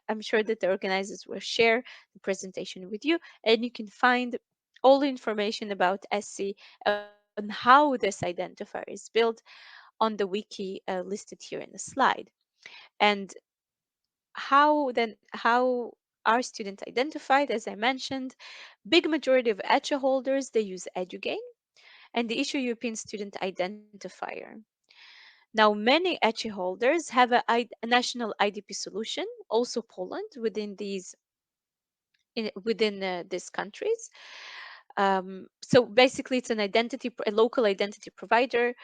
I'm sure that the organizers will share the presentation with you, and you can find all the information about ESCI and how this identifier is built on the wiki listed here in the slide. And how are students identified? As I mentioned, big majority of ECHA holders, they use eduGAIN, and the issue European Student Identifier. Now, many ECHA holders have a national IDP solution, also Poland, within these countries. So basically, it's a local identity provider,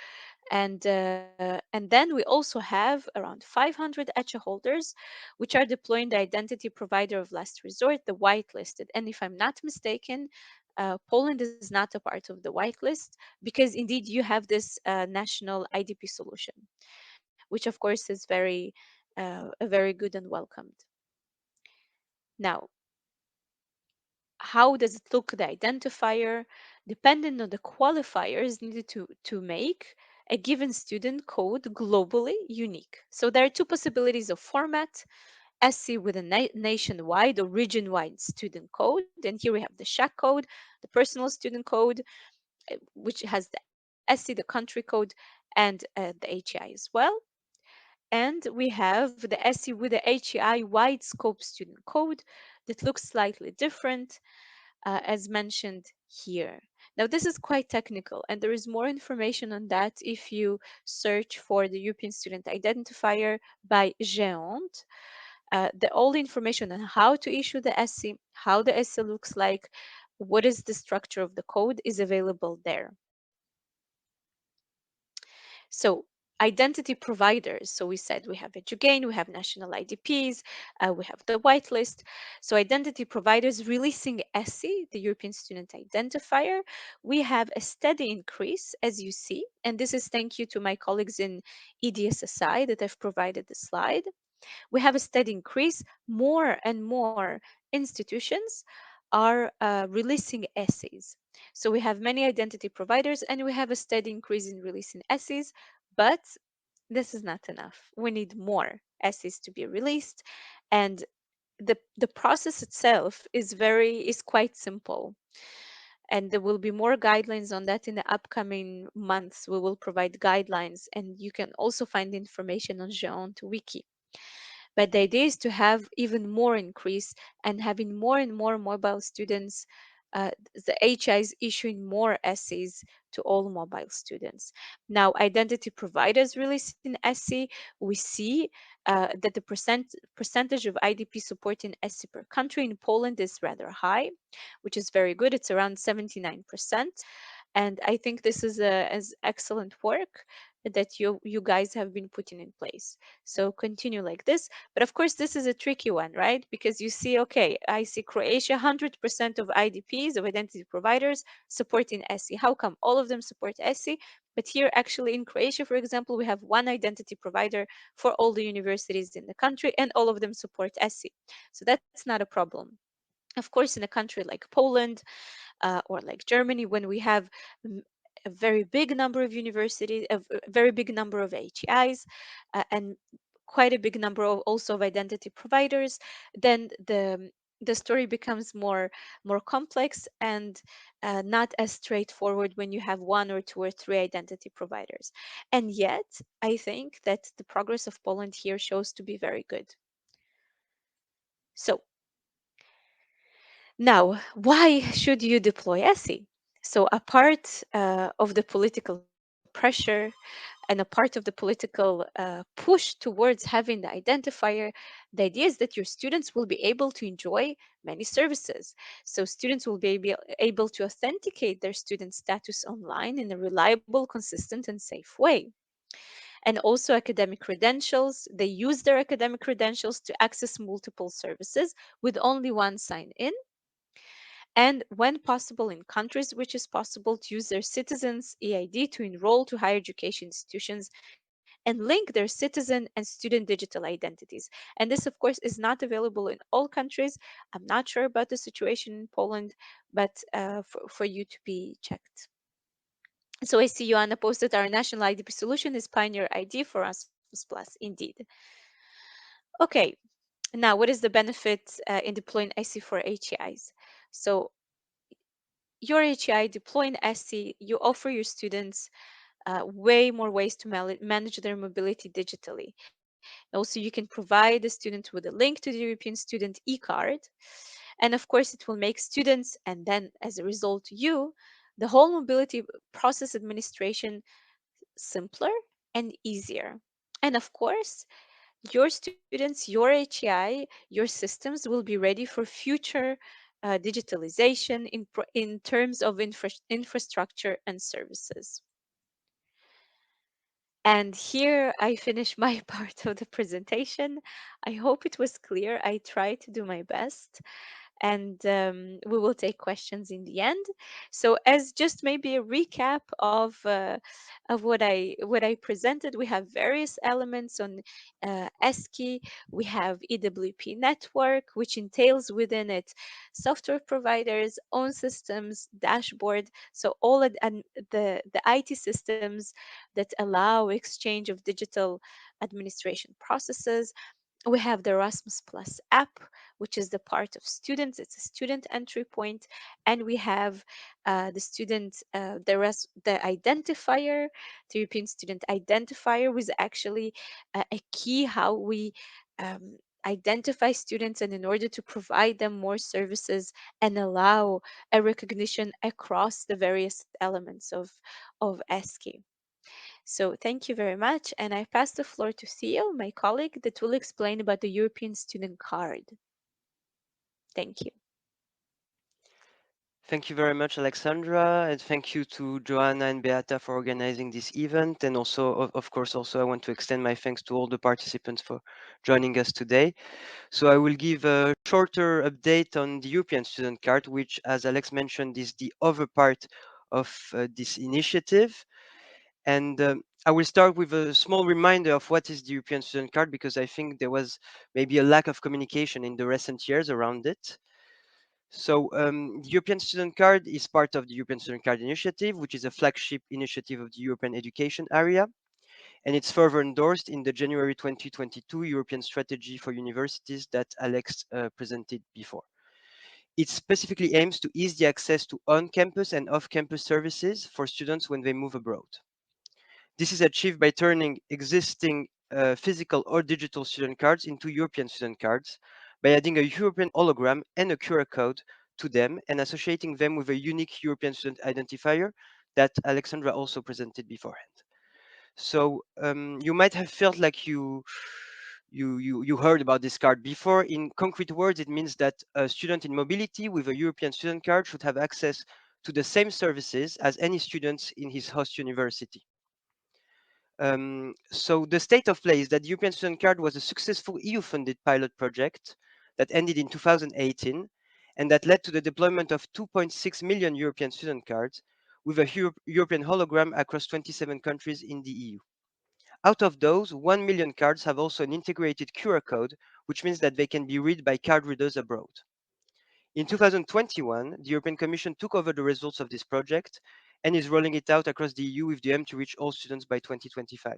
and then we also have around 500 ECHA holders, which are deploying the identity provider of last resort, the whitelisted. And if I'm not mistaken, Poland is not a part of the whitelist, because indeed you have this national IDP solution, which of course is very good and welcomed. Now, how does it look, the identifier? Depending on the qualifiers needed to make a given student code globally unique. So there are two possibilities of format, ESCI with a nationwide or region-wide student code. And here we have the SHAC code, the personal student code, which has the ESCI, the country code, and the HEI as well. And we have the ESCI with the HEI wide scope student code that looks slightly different, as mentioned here. Now, this is quite technical, and there is more information on that if you search for the European Student Identifier by GÉANT. All the information on how to issue the ESCI, how the ESCI looks like, what is the structure of the code is available there. So identity providers. So we said we have eduGAIN, we have national IDPs, we have the whitelist. So identity providers releasing ESCI, the European Student Identifier. We have a steady increase, as you see, and this is thank you to my colleagues in EDSSI that have provided the slide. We have a steady increase. More and more institutions are releasing ESCIs. So we have many identity providers and we have a steady increase in releasing ESCIs, but this is not enough. We need more ESCIs to be released, and the process itself is quite simple. And there will be more guidelines on that in the upcoming months. We will provide guidelines, and you can also find information on GÉANT wiki. But the idea is to have even more increase and having more and more mobile students, the HI is issuing more essays to all mobile students. Now, identity providers releasing essay, we see that the percentage of IDP supporting essay per country in Poland is rather high, which is very good. It's around 79%. And I think this is excellent work that you guys have been putting in place. So continue like this. But of course, this is a tricky one, right? Because you see, okay, I see Croatia, 100% of IDPs, of identity providers, supporting ESCI. How come all of them support ESCI? But here, actually, in Croatia, for example, we have one identity provider for all the universities in the country, and all of them support ESCI. So that's not a problem. Of course, in a country like Poland, or like Germany, when we have a very big number of universities, a very big number of HEIs, and quite a big number of also of identity providers, then the story becomes more complex and not as straightforward when you have one or two or three identity providers. And yet, I think that the progress of Poland here shows to be very good. So now, why should you deploy ESCI? So a part of the political pressure and a part of the political push towards having the identifier, the idea is that your students will be able to enjoy many services. So students will be able to authenticate their student status online in a reliable, consistent, and safe way. And also academic credentials. They use their academic credentials to access multiple services with only one sign-in, and when possible in countries which is possible, to use their citizens EID to enroll to higher education institutions and link their citizen and student digital identities. And this, of course, is not available in all countries. I'm not sure about the situation in Poland, but for you to be checked. So I see Joanna posted our national IDP solution is Pioneer ID for Erasmus Plus, indeed. Okay, now what is the benefit in deploying ESCI for HEIs? So your HEI deploying ESCI, you offer your students way more ways to manage their mobility digitally. Also, you can provide the student with a link to the European Student e-card. And of course, it will make students, and then as a result, you, the whole mobility process administration simpler and easier. And of course, your students, your HEI, your systems will be ready for future digitalization in terms of infrastructure and services. And here I finish my part of the presentation. I hope it was clear. I tried to do my best, and we will take questions in the end. So, as just maybe a recap of what I presented, we have various elements on ESCI. We have EWP network, which entails within it software providers, own systems, dashboard. So and the IT systems that allow exchange of digital administration processes. We have the Erasmus Plus app, which is the part of students. It's a student entry point, and we have the student, the identifier, the European student identifier, was actually a key how we identify students, and in order to provide them more services and allow a recognition across the various elements of ESCI. So thank you very much. And I pass the floor to Theo, my colleague, that will explain about the European Student Card. Thank you. Thank you very much, Alexandra, and thank you to Joanna and Beata for organizing this event. And also, of course, also I want to extend my thanks to all the participants for joining us today. So I will give a shorter update on the European Student Card, which, as Alex mentioned, is the other part of this initiative. And I will start with a small reminder of what is the European Student Card, because I think there was maybe a lack of communication in the recent years around it. So the European Student Card is part of the European Student Card Initiative, which is a flagship initiative of the European education area. And it's further endorsed in the January 2022 European Strategy for Universities that Alex presented before. It specifically aims to ease the access to on-campus and off-campus services for students when they move abroad. This is achieved by turning existing physical or digital student cards into European student cards by adding a European hologram and a QR code to them and associating them with a unique European student identifier that Alexandra also presented beforehand. So you might have felt like you heard about this card before. In concrete words, it means that a student in mobility with a European student card should have access to the same services as any students in his host university. So the state of play is that the European Student Card was a successful EU-funded pilot project that ended in 2018 and that led to the deployment of 2.6 million European student cards with a European hologram across 27 countries in the EU. Out of those, 1 million cards have also an integrated QR code, which means that they can be read by card readers abroad. In 2021, the European Commission took over the results of this project and is rolling it out across the EU with the aim to reach all students by 2025.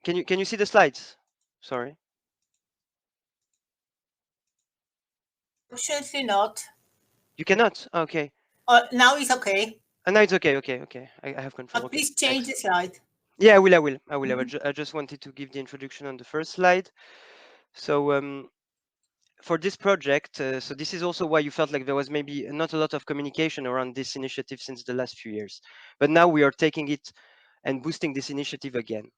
Can you see the slides? Sorry. Unfortunately not. You cannot? Okay. Now it's okay. Now it's okay. Okay. I have control. But Okay. please change Thanks. the slide. Yeah, I will. Mhm. I just wanted to give the introduction on the first slide. So for this project, so this is also why you felt like there was maybe not a lot of communication around this initiative since the last few years. But now we are taking it and boosting this initiative again.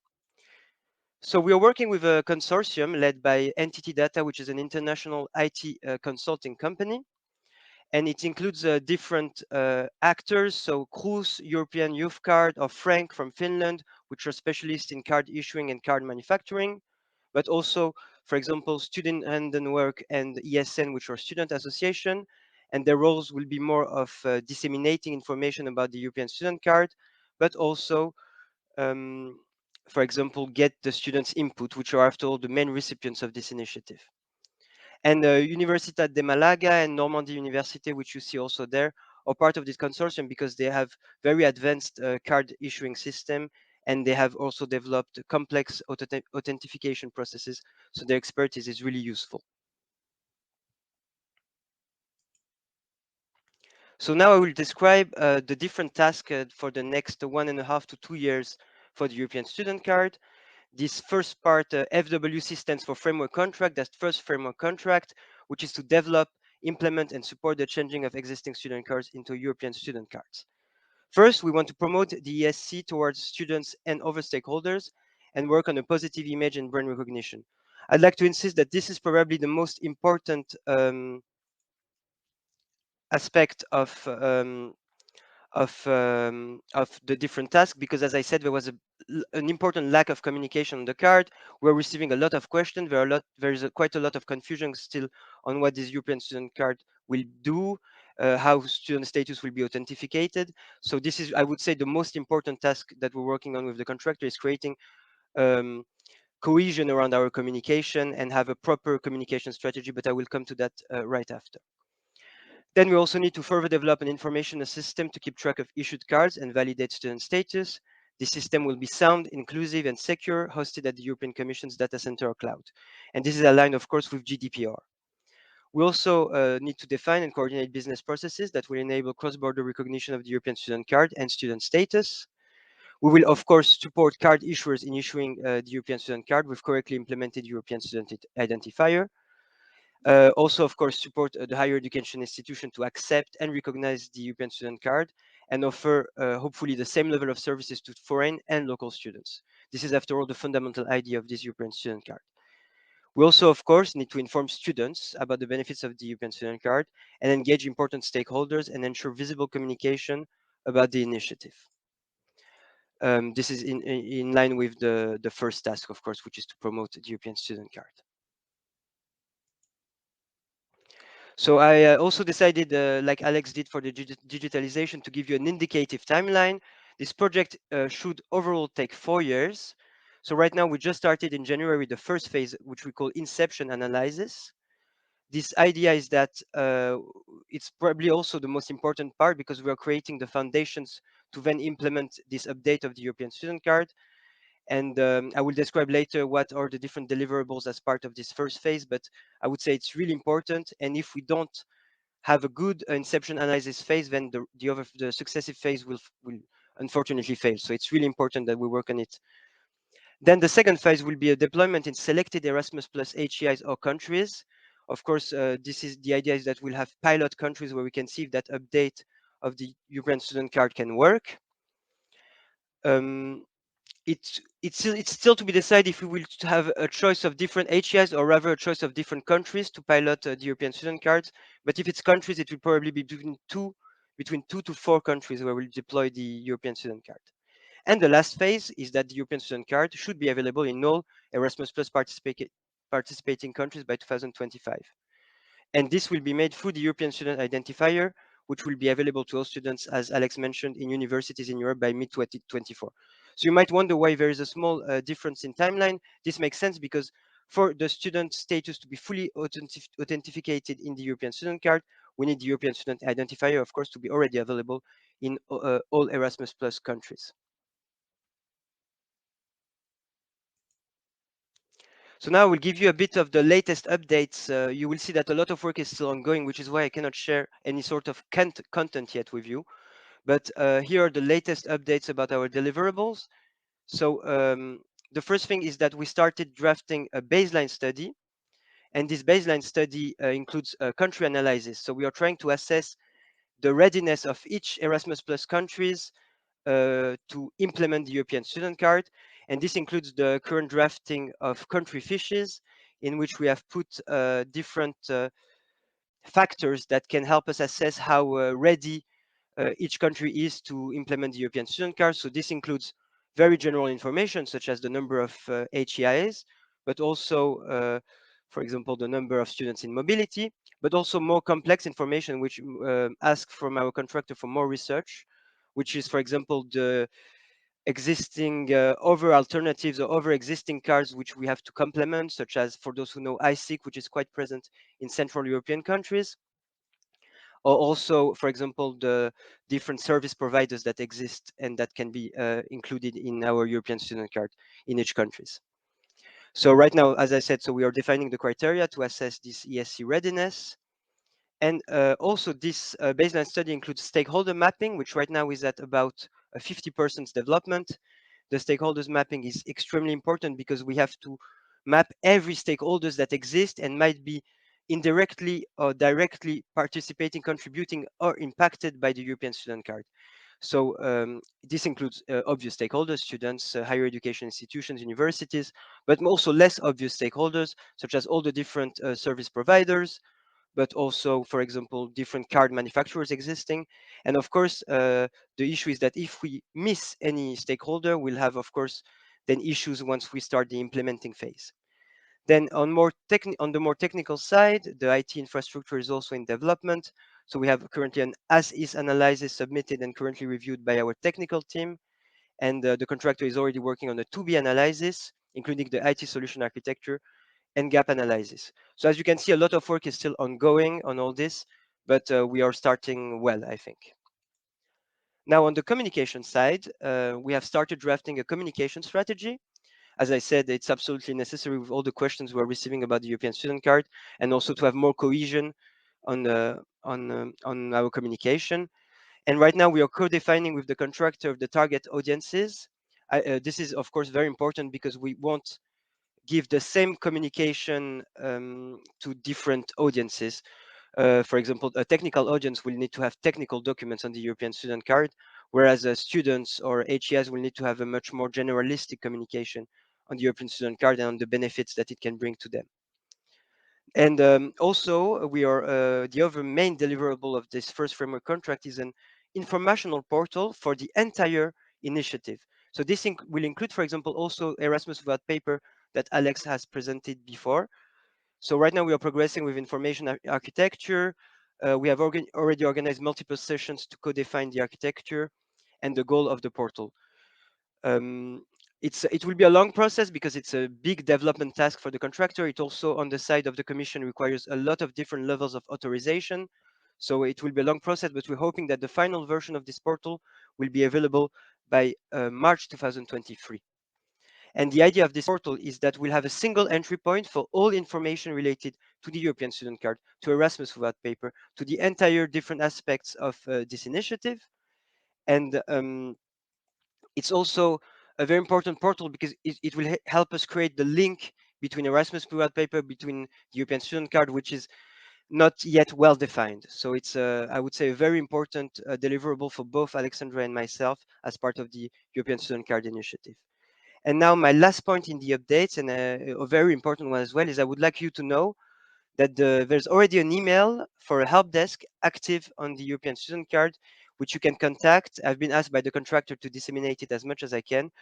So we are working with a consortium led by Entity Data, which is an international IT consulting company. And it includes different actors. So Cruz, European Youth Card, or Frank from Finland, which are specialists in card issuing and card manufacturing. But also, for example, Student and Work and ESN, which are student association. And their roles will be more of disseminating information about the European student card, but also for example, get the students' input, which are after all the main recipients of this initiative. And Universitat de Malaga and Normandy University, which you see also there, are part of this consortium because they have very advanced card issuing system, and they have also developed complex authentication processes. So their expertise is really useful. So now I will describe the different tasks for the next 1.5 to 2 years for the European Student Card. This first part, FWC, stands for Framework Contract. That's first framework contract, which is to develop, implement, and support the changing of existing student cards into European student cards. First, we want to promote the ESC towards students and other stakeholders and work on a positive image and brand recognition. I'd like to insist that this is probably the most important aspect of the different tasks, because as I said, there was an important lack of communication on the card. We're receiving a lot of questions. There is quite a lot of confusion still on what this European student card will do, how student status will be authenticated. So this is, I would say, the most important task that we're working on with the contractor, is creating cohesion around our communication and have a proper communication strategy, but I will come to that right after. Then we also need to further develop an information system to keep track of issued cards and validate student status. The system will be sound, inclusive, and secure, hosted at the European Commission's data center or cloud. And this is aligned, of course, with GDPR. We also need to define and coordinate business processes that will enable cross-border recognition of the European student card and student status. We will, of course, support card issuers in issuing the European student card with correctly implemented European student identifier. Also, of course, support the higher education institution to accept and recognize the European student card and offer, hopefully, the same level of services to foreign and local students. This is, after all, the fundamental idea of this European student card. We also, of course, need to inform students about the benefits of the European student card and engage important stakeholders and ensure visible communication about the initiative. This is in line with the first task, of course, which is to promote the European student card. So I also decided, like Alex did for the digitalization, to give you an indicative timeline. This project should overall take 4 years. So right now we just started in January the first phase, which we call inception analysis. This idea is that it's probably also the most important part, because we are creating the foundations to then implement this update of the European student card. And I will describe later what are the different deliverables as part of this first phase, but I would say it's really important. And if we don't have a good inception analysis phase, then the successive phase will unfortunately fail. So it's really important that we work on it. Then the second phase will be a deployment in selected Erasmus Plus HEIs or countries. Of course, the idea is that we'll have pilot countries where we can see if that update of the European student card can work. It's still to be decided if we will have a choice of different HEIs or rather a choice of different countries to pilot the European student cards. But if it's countries, it will probably be between two to four countries where we'll deploy the European student card. And the last phase is that the European student card should be available in all Erasmus Plus participating countries by 2025. And this will be made through the European student identifier, which will be available to all students, as Alex mentioned, in universities in Europe by mid-2024. So you might wonder why there is a small difference in timeline. This makes sense because for the student status to be fully authenticated in the European student card, we need the European student identifier, of course, to be already available in all Erasmus Plus countries. So now I will give you a bit of the latest updates. You will see that a lot of work is still ongoing, which is why I cannot share any sort of content yet with you. But here are the latest updates about our deliverables. So the first thing is that we started drafting a baseline study. And this baseline study includes a country analysis. So we are trying to assess the readiness of each Erasmus Plus countries to implement the European student card. And this includes the current drafting of country fishes, in which we have put different factors that can help us assess how ready each country is to implement the European student card. So this includes very general information, such as the number of HEIs, but also, for example, the number of students in mobility, but also more complex information, which ask from our contractor for more research, which is, for example, the existing other alternatives or other existing cards which we have to complement, such as, for those who know, EAC, which is quite present in Central European countries, or also, for example, the different service providers that exist and that can be included in our European student card in each countries. So right now, as I said, so we are defining the criteria to assess this ESC readiness. And also this baseline study includes stakeholder mapping, which right now is at about 50% development. The stakeholders mapping is extremely important because we have to map every stakeholders that exist and might be indirectly or directly participating, contributing, or impacted by the European student card. So this includes obvious stakeholders, students, higher education institutions, universities, but also less obvious stakeholders, such as all the different service providers, but also, for example, different card manufacturers existing. And of course, the issue is that if we miss any stakeholder, we'll have, of course, then issues once we start the implementing phase. Then on the more technical side, the IT infrastructure is also in development. So we have currently an as-is analysis submitted and currently reviewed by our technical team. And the contractor is already working on a to-be analysis, including the IT solution architecture and gap analysis. So as you can see, a lot of work is still ongoing on all this, but we are starting well, I think. Now, on the communication side, we have started drafting a communication strategy. As I said, it's absolutely necessary with all the questions we're receiving about the European Student Card, and also to have more cohesion on our communication. And right now, we are co-defining with the contractor the target audiences. This is, of course, very important because we won't give the same communication to different audiences. For example, a technical audience will need to have technical documents on the European Student Card, whereas students or HES will need to have a much more generalistic communication on the European Student Card and on the benefits that it can bring to them. And also, we are the other main deliverable of this first framework contract is an informational portal for the entire initiative. So this will include, for example, also Erasmus Without Paper that Alex has presented before. So right now we are progressing with information architecture. We have already organized multiple sessions to co-define the architecture and the goal of the portal. It will be a long process because it's a big development task for the contractor. It also, on the side of the Commission, requires a lot of different levels of authorization. So it will be a long process, but we're hoping that the final version of this portal will be available by March 2023. And the idea of this portal is that we'll have a single entry point for all information related to the European Student Card, to Erasmus Without Paper, to the entire different aspects of this initiative. And it's also a very important portal because it will help us create the link between Erasmus Without Paper, between the European Student Card, which is not yet well defined. So it's, I would say, a very important deliverable for both Alexandra and myself as part of the European Student Card initiative. And now my last point in the updates, and a very important one as well, is I would like you to know that there's already an email for a help desk active on the European Student Card, which you can contact. I've been asked by the contractor to disseminate it as much as I can.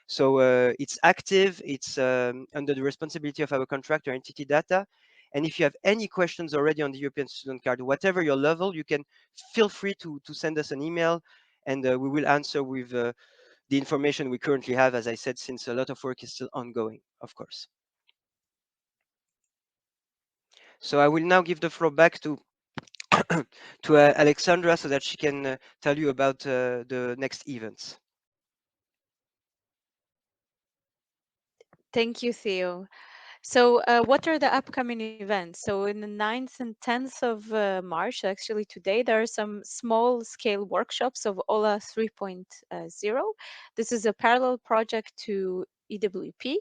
So it's active, it's under the responsibility of our contractor, Entity Data. And if you have any questions already on the European Student Card, whatever your level, you can feel free to send us an email, and we will answer with the information we currently have, as I said, since a lot of work is still ongoing, of course. So I will now give the floor back to to Alexandra so that she can tell you about the next events. Thank you, Theo. So what are the upcoming events? So in the 9th and 10th of March, actually today, there are some small scale workshops of OLA 3.0. This is a parallel project to EWP.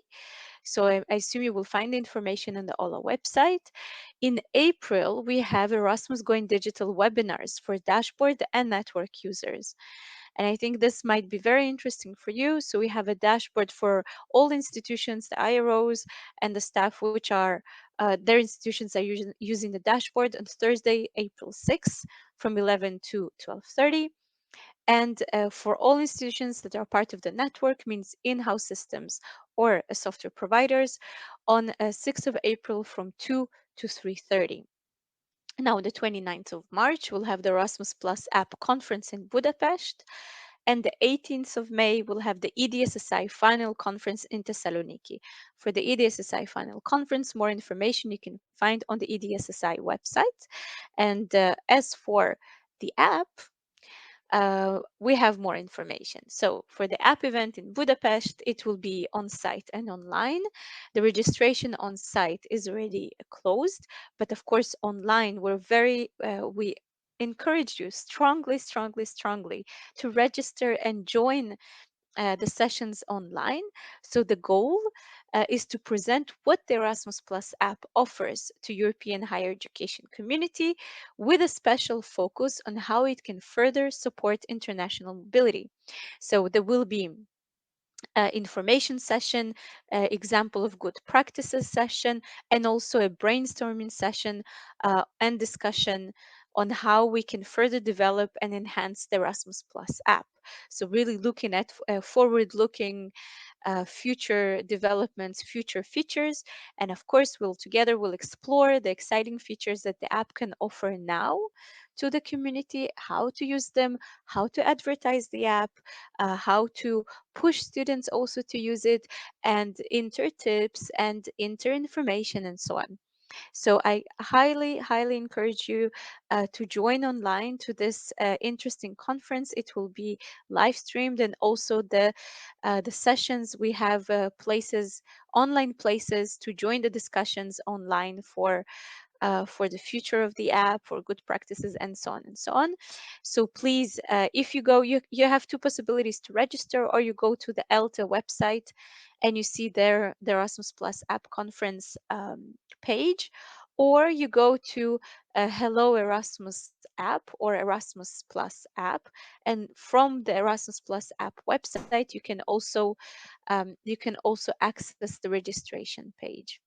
So I assume you will find the information on the OLA website. In April, we have Erasmus Going Digital webinars for dashboard and network users. And I think this might be very interesting for you. So we have a dashboard for all institutions, the IROs and the staff, which are their institutions are using the dashboard on Thursday, April 6th from 11 to 12:30. And for all institutions that are part of the network, means in-house systems or software providers, on 6th of April from 2 to 3:30. Now, the 29th of March, we'll have the Erasmus Plus app conference in Budapest. And the 18th of May, we'll have the EDSSI final conference in Thessaloniki. For the EDSSI final conference, more information you can find on the EDSSI website. And as for the app, we have more information. So for the app event in Budapest, it will be on site and online. The registration on site is already closed, but of course online we encourage you strongly to register and join the sessions online. So the goal is to present what the Erasmus Plus app offers to European higher education community, with a special focus on how it can further support international mobility. So there will be information session, example of good practices session, and also a brainstorming session and discussion on how we can further develop and enhance the Erasmus Plus app. So really looking at forward-looking future developments, future features, and of course we'll explore the exciting features that the app can offer now to the community, how to use them, how to advertise the app, how to push students also to use it, and enter tips and enter information and so on. So I highly encourage you to join online to this interesting conference. It will be live streamed, and also the sessions, we have online places to join the discussions online for the future of the app, for good practices, and so on and so on. So please, if you go, you have two possibilities to register, or you go to the ELTA website and you see there the Erasmus Plus app conference page, or you go to Hello Erasmus app or Erasmus Plus app, and from the Erasmus Plus app website you can also access the registration page.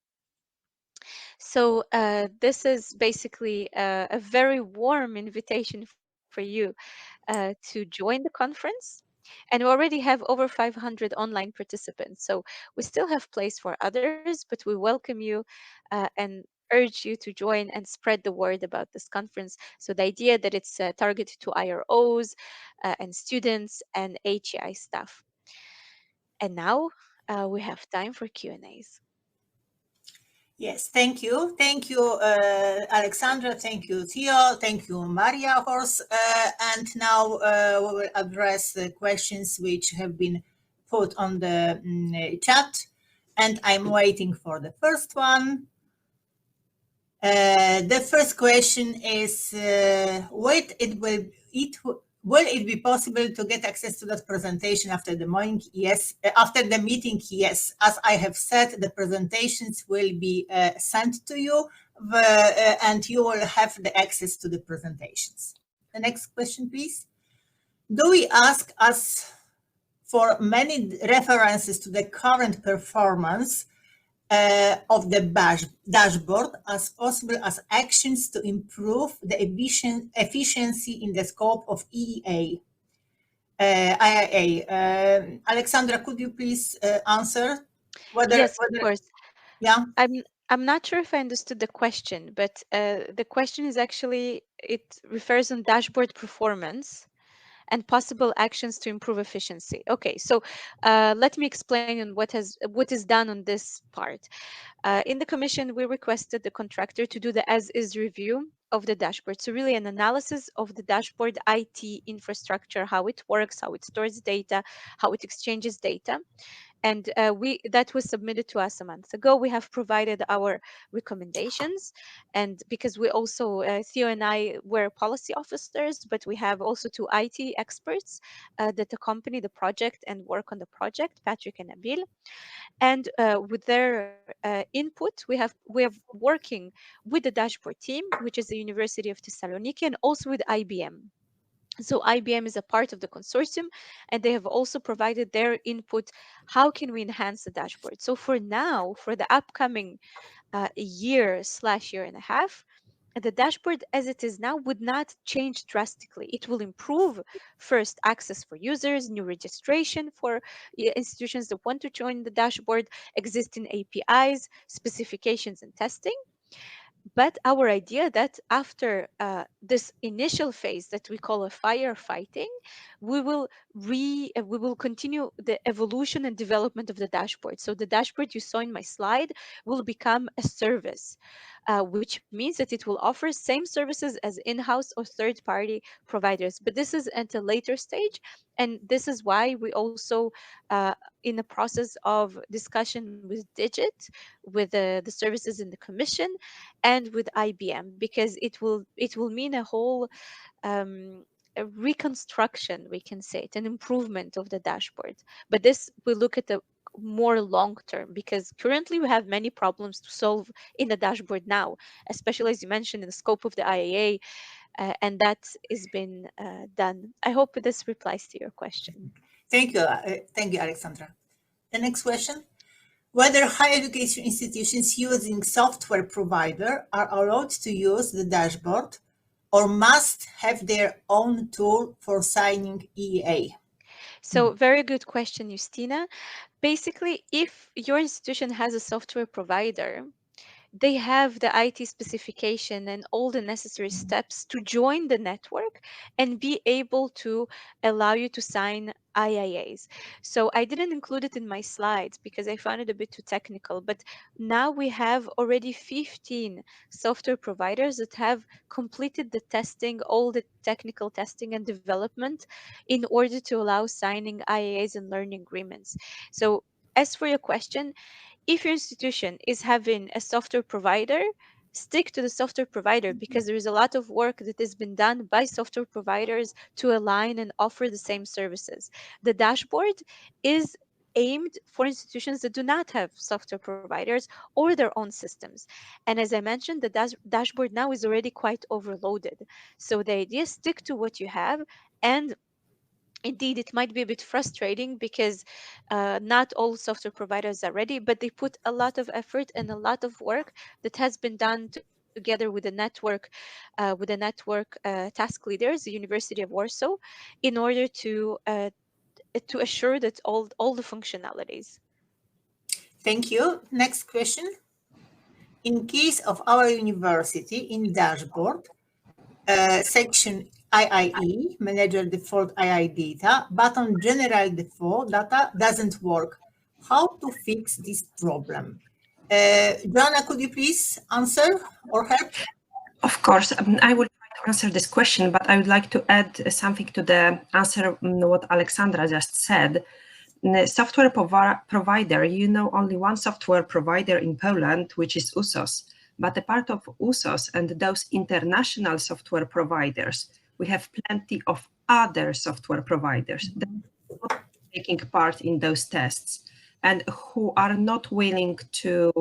So this is basically a very warm invitation for you to join the conference. And we already have over 500 online participants. So we still have place for others, but we welcome you and urge you to join and spread the word about this conference. So the idea that it's targeted to IROs and students and HEI staff. And now we have time for Q&As. Yes, thank you. Thank you, Alexandra. Thank you, Theo. Thank you, Maria, of course. And now we will address the questions which have been put on the chat. And I'm waiting for the first one. The first question is, will it be possible to get access to that presentation after the morning? Yes. After the meeting, yes. As I have said, the presentations will be sent to you, and you will have the access to the presentations. The next question, please. Do we ask us for many references to the current performance of the dashboard as possible as actions to improve the efficiency in the scope of IIA? Alexandra, could you please answer? Yes, of course. Yeah. I'm not sure if I understood the question, but the question is actually, it refers on dashboard performance and possible actions to improve efficiency. Okay, so let me explain on what is done on this part. In the commission, we requested the contractor to do the as-is review of the dashboard. So really an analysis of the dashboard IT infrastructure, how it works, how it stores data, how it exchanges data. And that was submitted to us a month ago. We have provided our recommendations, and because we also Theo and I were policy officers, but we have also two IT experts that accompany the project and work on the project, Patrick and Nabil. And with their input, we have working with the dashboard team, which is the University of Thessaloniki, and also with IBM. So IBM is a part of the consortium, and they have also provided their input. How can we enhance the dashboard? So for now, for the upcoming year and a half, the dashboard as it is now would not change drastically. It will improve first access for users, new registration for institutions that want to join the dashboard, existing APIs, specifications, and testing. But our idea that after this initial phase that we call a firefighting, we will continue the evolution and development of the dashboard. So the dashboard you saw in my slide will become a service, which means that it will offer same services as in-house or third-party providers. But this is at a later stage, and this is why we also in the process of discussion with Digit, with the services in the commission, and with IBM, because it will mean a whole a reconstruction, we can say it, an improvement of the dashboard. But this we look at the more long term, because currently we have many problems to solve in the dashboard now, especially as you mentioned in the scope of the IAA, and that has been done. I hope this replies to your question. Thank you, Alexandra. The next question. Whether higher education institutions using software provider are allowed to use the dashboard or must have their own tool for signing EA? So very good question, Justina. Basically, if your institution has a software provider, they have the IT specification and all the necessary steps to join the network and be able to allow you to sign IIAs. So I didn't include it in my slides because I found it a bit too technical, but now we have already 15 software providers that have completed the testing, all the technical testing and development in order to allow signing IIAs and learning agreements. So as for your question, if your institution is having a software provider, stick to the software provider because there is a lot of work that has been done by software providers to align and offer the same services. The dashboard is aimed for institutions that do not have software providers or their own systems. And as I mentioned, the dashboard now is already quite overloaded. So the idea is stick to what you have, and indeed, it might be a bit frustrating because not all software providers are ready, but they put a lot of effort and a lot of work that has been done together with the network task leaders, the University of Warsaw, in order to assure that all the functionalities. Thank you. Next question. In case of our university, in dashboard, section IIE, manager default II data, button general default data doesn't work. How to fix this problem? Joanna, could you please answer or help? Of course, I will try to answer this question, but I would like to add something to the answer what Alexandra just said. The software provider, only one software provider in Poland, which is USOS. But a part of USOS and those international software providers, we have plenty of other software providers that are not taking part in those tests and who are not willing to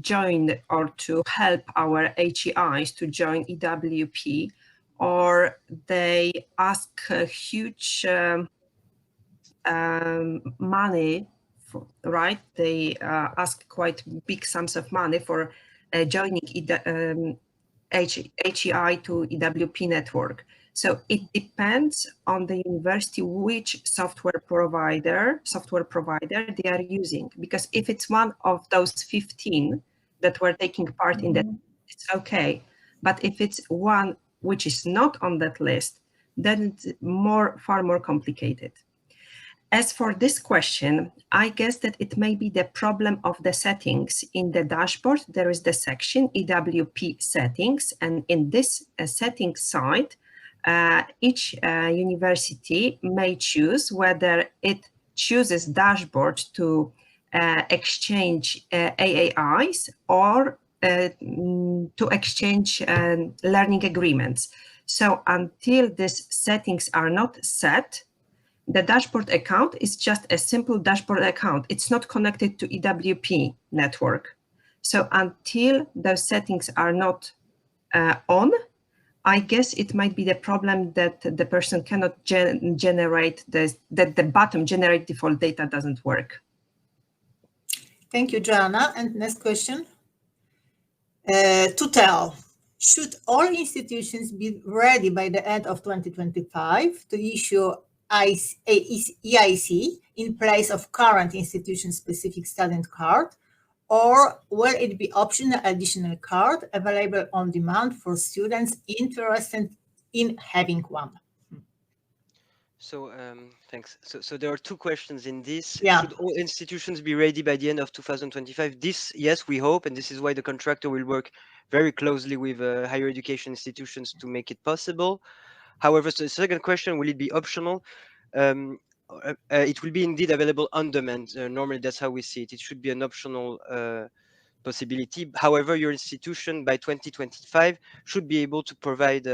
join or to help our HEIs to join EWP, or they ask huge money, right? They ask quite big sums of money for joining HEI to EWP network. So it depends on the university which software provider they are using. Because if it's one of those 15 that were taking part in that, it's okay. But if it's one which is not on that list, then it's far more complicated. As for this question, I guess that it may be the problem of the settings. In the dashboard, there is the section EWP settings, and in this settings side, each university may choose whether it chooses dashboard to exchange AAIs or to exchange learning agreements. So until these settings are not set, the dashboard account is just a simple dashboard account. It's not connected to EWP network. So until those settings are not on, I guess it might be the problem that the person cannot generate that the button generate default data doesn't work. Thank you, Joanna. And next question. To Theo, should all institutions be ready by the end of 2025 to issue EIC in place of current institution-specific student card, or will it be optional additional card available on demand for students interested in having one? So thanks. So there are two questions in this. Yeah. Should all institutions be ready by the end of 2025? This, yes, we hope, and this is why the contractor will work very closely with higher education institutions to make it possible. However, so the second question, will it be optional? It will be indeed available on demand. Normally, that's how we see it. It should be an optional possibility. However, your institution by 2025 should be able to provide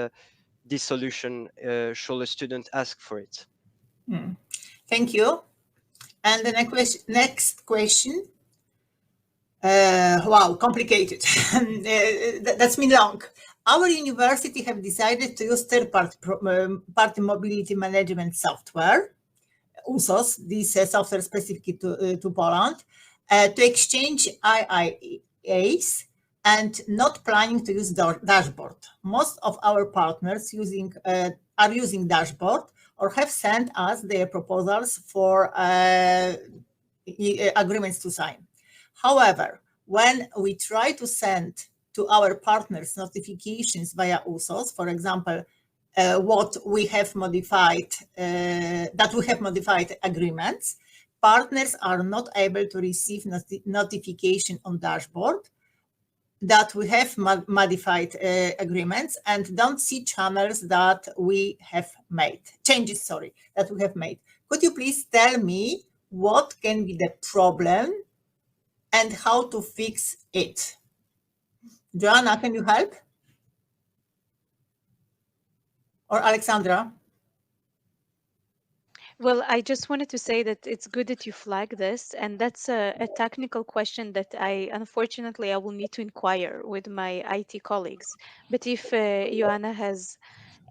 this solution should a student ask for it. Thank you. And the next question. Wow, complicated. That's been long. Our university have decided to use third-party mobility management software, USOS, this software specific to Poland, to exchange IIAs and not planning to use dashboard. Most of our partners are using dashboard or have sent us their proposals for agreements to sign. However, when we try to send to our partners notifications via USOS, for example, what we have modified, that we have modified agreements, partners are not able to receive notification on dashboard that we have modified agreements, and don't see channels that we have made, changes, sorry, that we have made. Could you please tell me what can be the problem and how to fix it? Joanna, can you help? Or Alexandra? Well, I just wanted to say that it's good that you flag this, and that's a technical question that unfortunately, I will need to inquire with my IT colleagues. But if Joanna has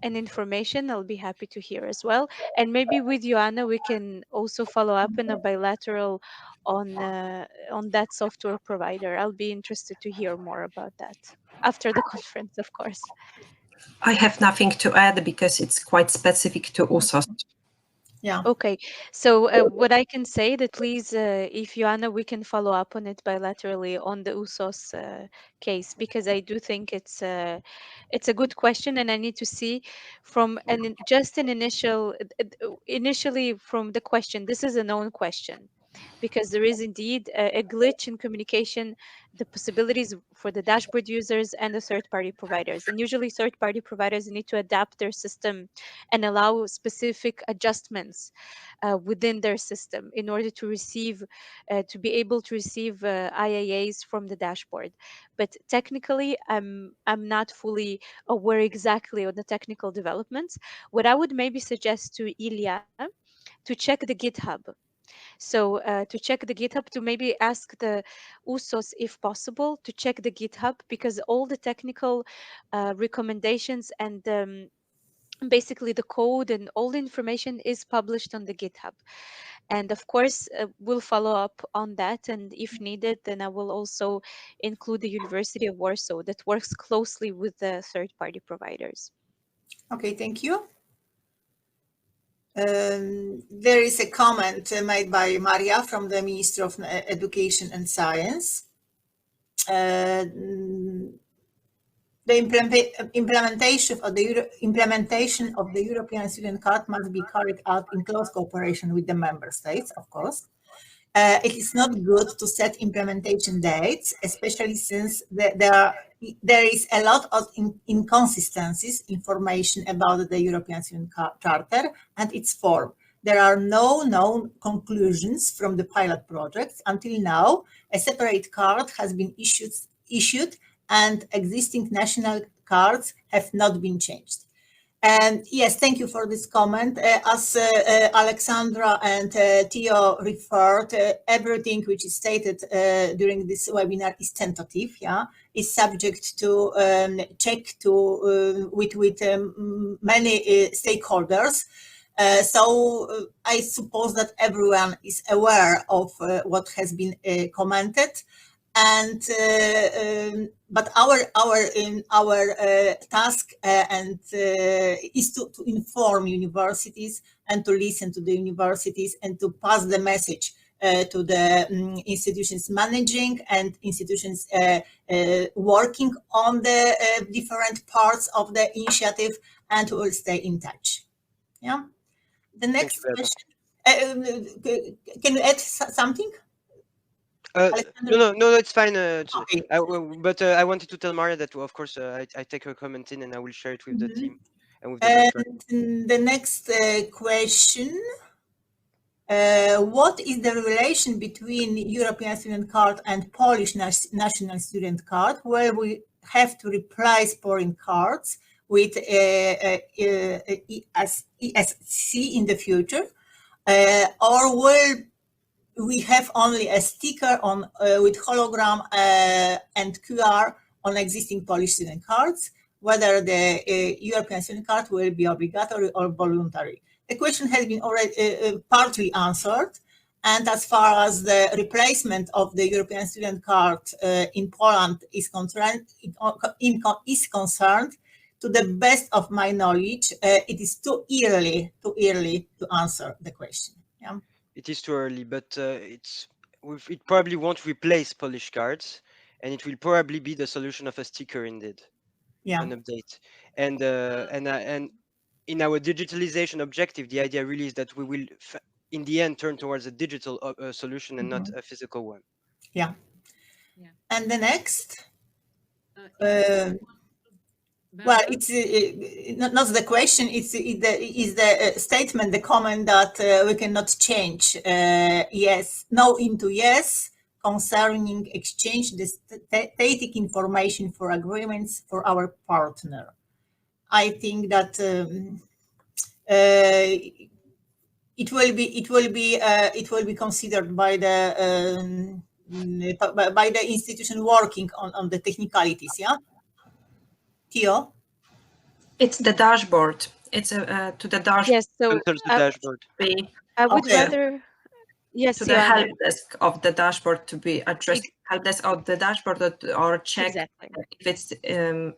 an information, I'll be happy to hear as well. And maybe with Joanna, we can also follow up in a bilateral on that software provider. I'll be interested to hear more about that after the conference, of course. I have nothing to add because it's quite specific to USOS. Yeah. Okay, so what I can say that please, if Joanna, we can follow up on it bilaterally on the USOS case, because I do think it's a good question, and I need to see from just an initially from the question. This is a known question, because there is indeed a glitch in communication, the possibilities for the dashboard users and the third-party providers. And usually third-party providers need to adapt their system and allow specific adjustments within their system in order to receive, to be able to receive IAAs from the dashboard. But technically, I'm not fully aware exactly of the technical developments. What I would maybe suggest to Ilya to check the GitHub. So to check the GitHub, to maybe ask the USOS, if possible, to check the GitHub, because all the technical recommendations and basically the code and all the information is published on the GitHub. And of course, we'll follow up on that. And if needed, then I will also include the University of Warsaw that works closely with the third-party providers. Okay, thank you. There is a comment made by Maria from the Minister of Education and Science. The implementation of the European Student Card must be carried out in close cooperation with the member states, of course. It is not good to set implementation dates, especially since there is a lot of inconsistencies, information about the European Student Charter and its form. There are no known conclusions from the pilot projects. Until now, a separate card has been issued and existing national cards have not been changed. And yes, thank you for this comment. As Alexandra and Theo referred, everything which is stated during this webinar is tentative, yeah, is subject to check with many stakeholders. So I suppose that everyone is aware of what has been commented. And but our task is to inform universities and to listen to the universities and to pass the message to the institutions managing and institutions working on the different parts of the initiative, and we will stay in touch. Yeah. The next question. Can you add something? No, it's fine. Okay. But I wanted to tell Maria that, of course, I take her comment in and I will share it with the team and with the the next question. What is the relation between European Student Card and Polish National Student Card, where we have to replace foreign cards with ESCI in the future, or will we have only a sticker on with hologram and QR on existing Polish student cards, whether the European student card will be obligatory or voluntary? The question has been already partly answered. And as far as the replacement of the European student card in Poland is concerned, to the best of my knowledge, it is too early to answer the question. Yeah. It is too early, but it probably won't replace Polish cards. and it will probably be the solution of a sticker indeed. Yeah. An update. And in our digitalization objective, the idea really is that we will in the end turn towards a digital solution and not a physical one. Yeah. Yeah. And the next, well, it's not the question. It's the statement, the comment that we cannot change yes, no into yes concerning exchange the static information for agreements for our partner. I think that it will be considered by the institution working on the technicalities. Yeah. Theo? It's the dashboard. It's to the dashboard. Yes, so The dashboard. I would Okay. rather, yes, To the Joanna, help desk of the dashboard to be addressed. Help desk of the dashboard or check exactly. if it's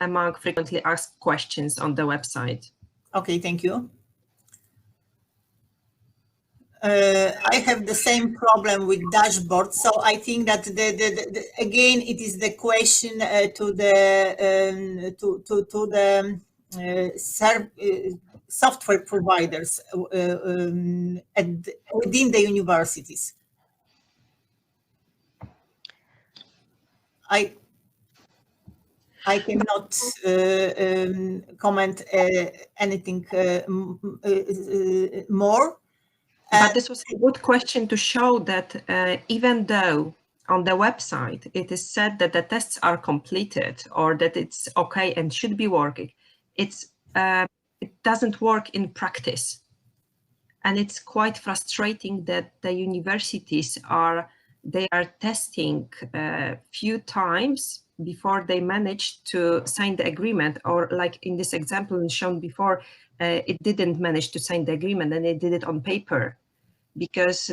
among frequently asked questions on the website. Okay, thank you. I have the same problem with dashboard, so I think that again it is the question to the software providers within the universities. I cannot comment anything more. But this was a good question to show that even though on the website it is said that the tests are completed or that it's okay and should be working, it doesn't work in practice. And it's quite frustrating that the universities are testing a few times before they manage to sign the agreement, or like in this example shown before, it didn't manage to sign the agreement and it did it on paper because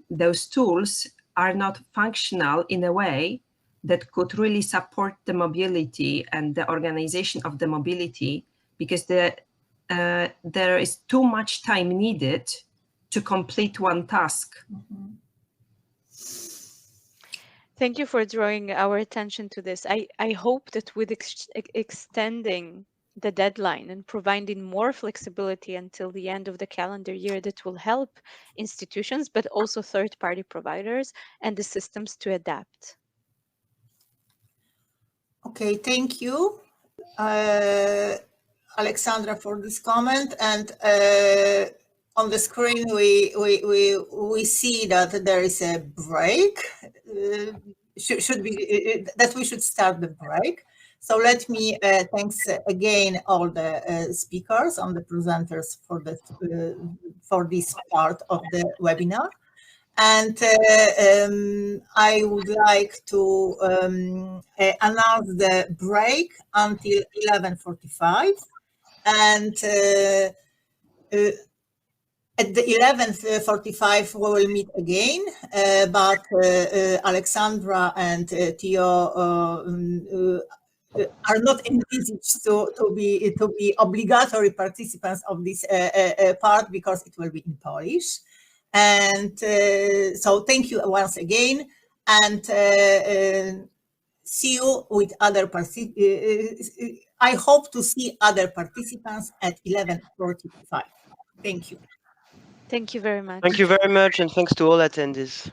those tools are not functional in a way that could really support the mobility and the organization of the mobility, because there is too much time needed to complete one task. Mm-hmm. Thank you for drawing our attention to this. I hope that with extending the deadline and providing more flexibility until the end of the calendar year, that will help institutions, but also third-party providers and the systems to adapt. Okay, thank you, Alexandra, for this comment. And on the screen, we see that there is a break. Should be that we should start the break. So let me thanks again all the speakers and the presenters for this part of the webinar. And I would like to announce the break until 11:45, and at the 11:45 we will meet again, but Alexandra and Theo are not envisaged to be obligatory participants of this part because it will be in Polish. And so thank you once again, and see you with other I hope to see other participants at 11:45. Thank you. Thank you very much. Thank you very much, and thanks to all attendees.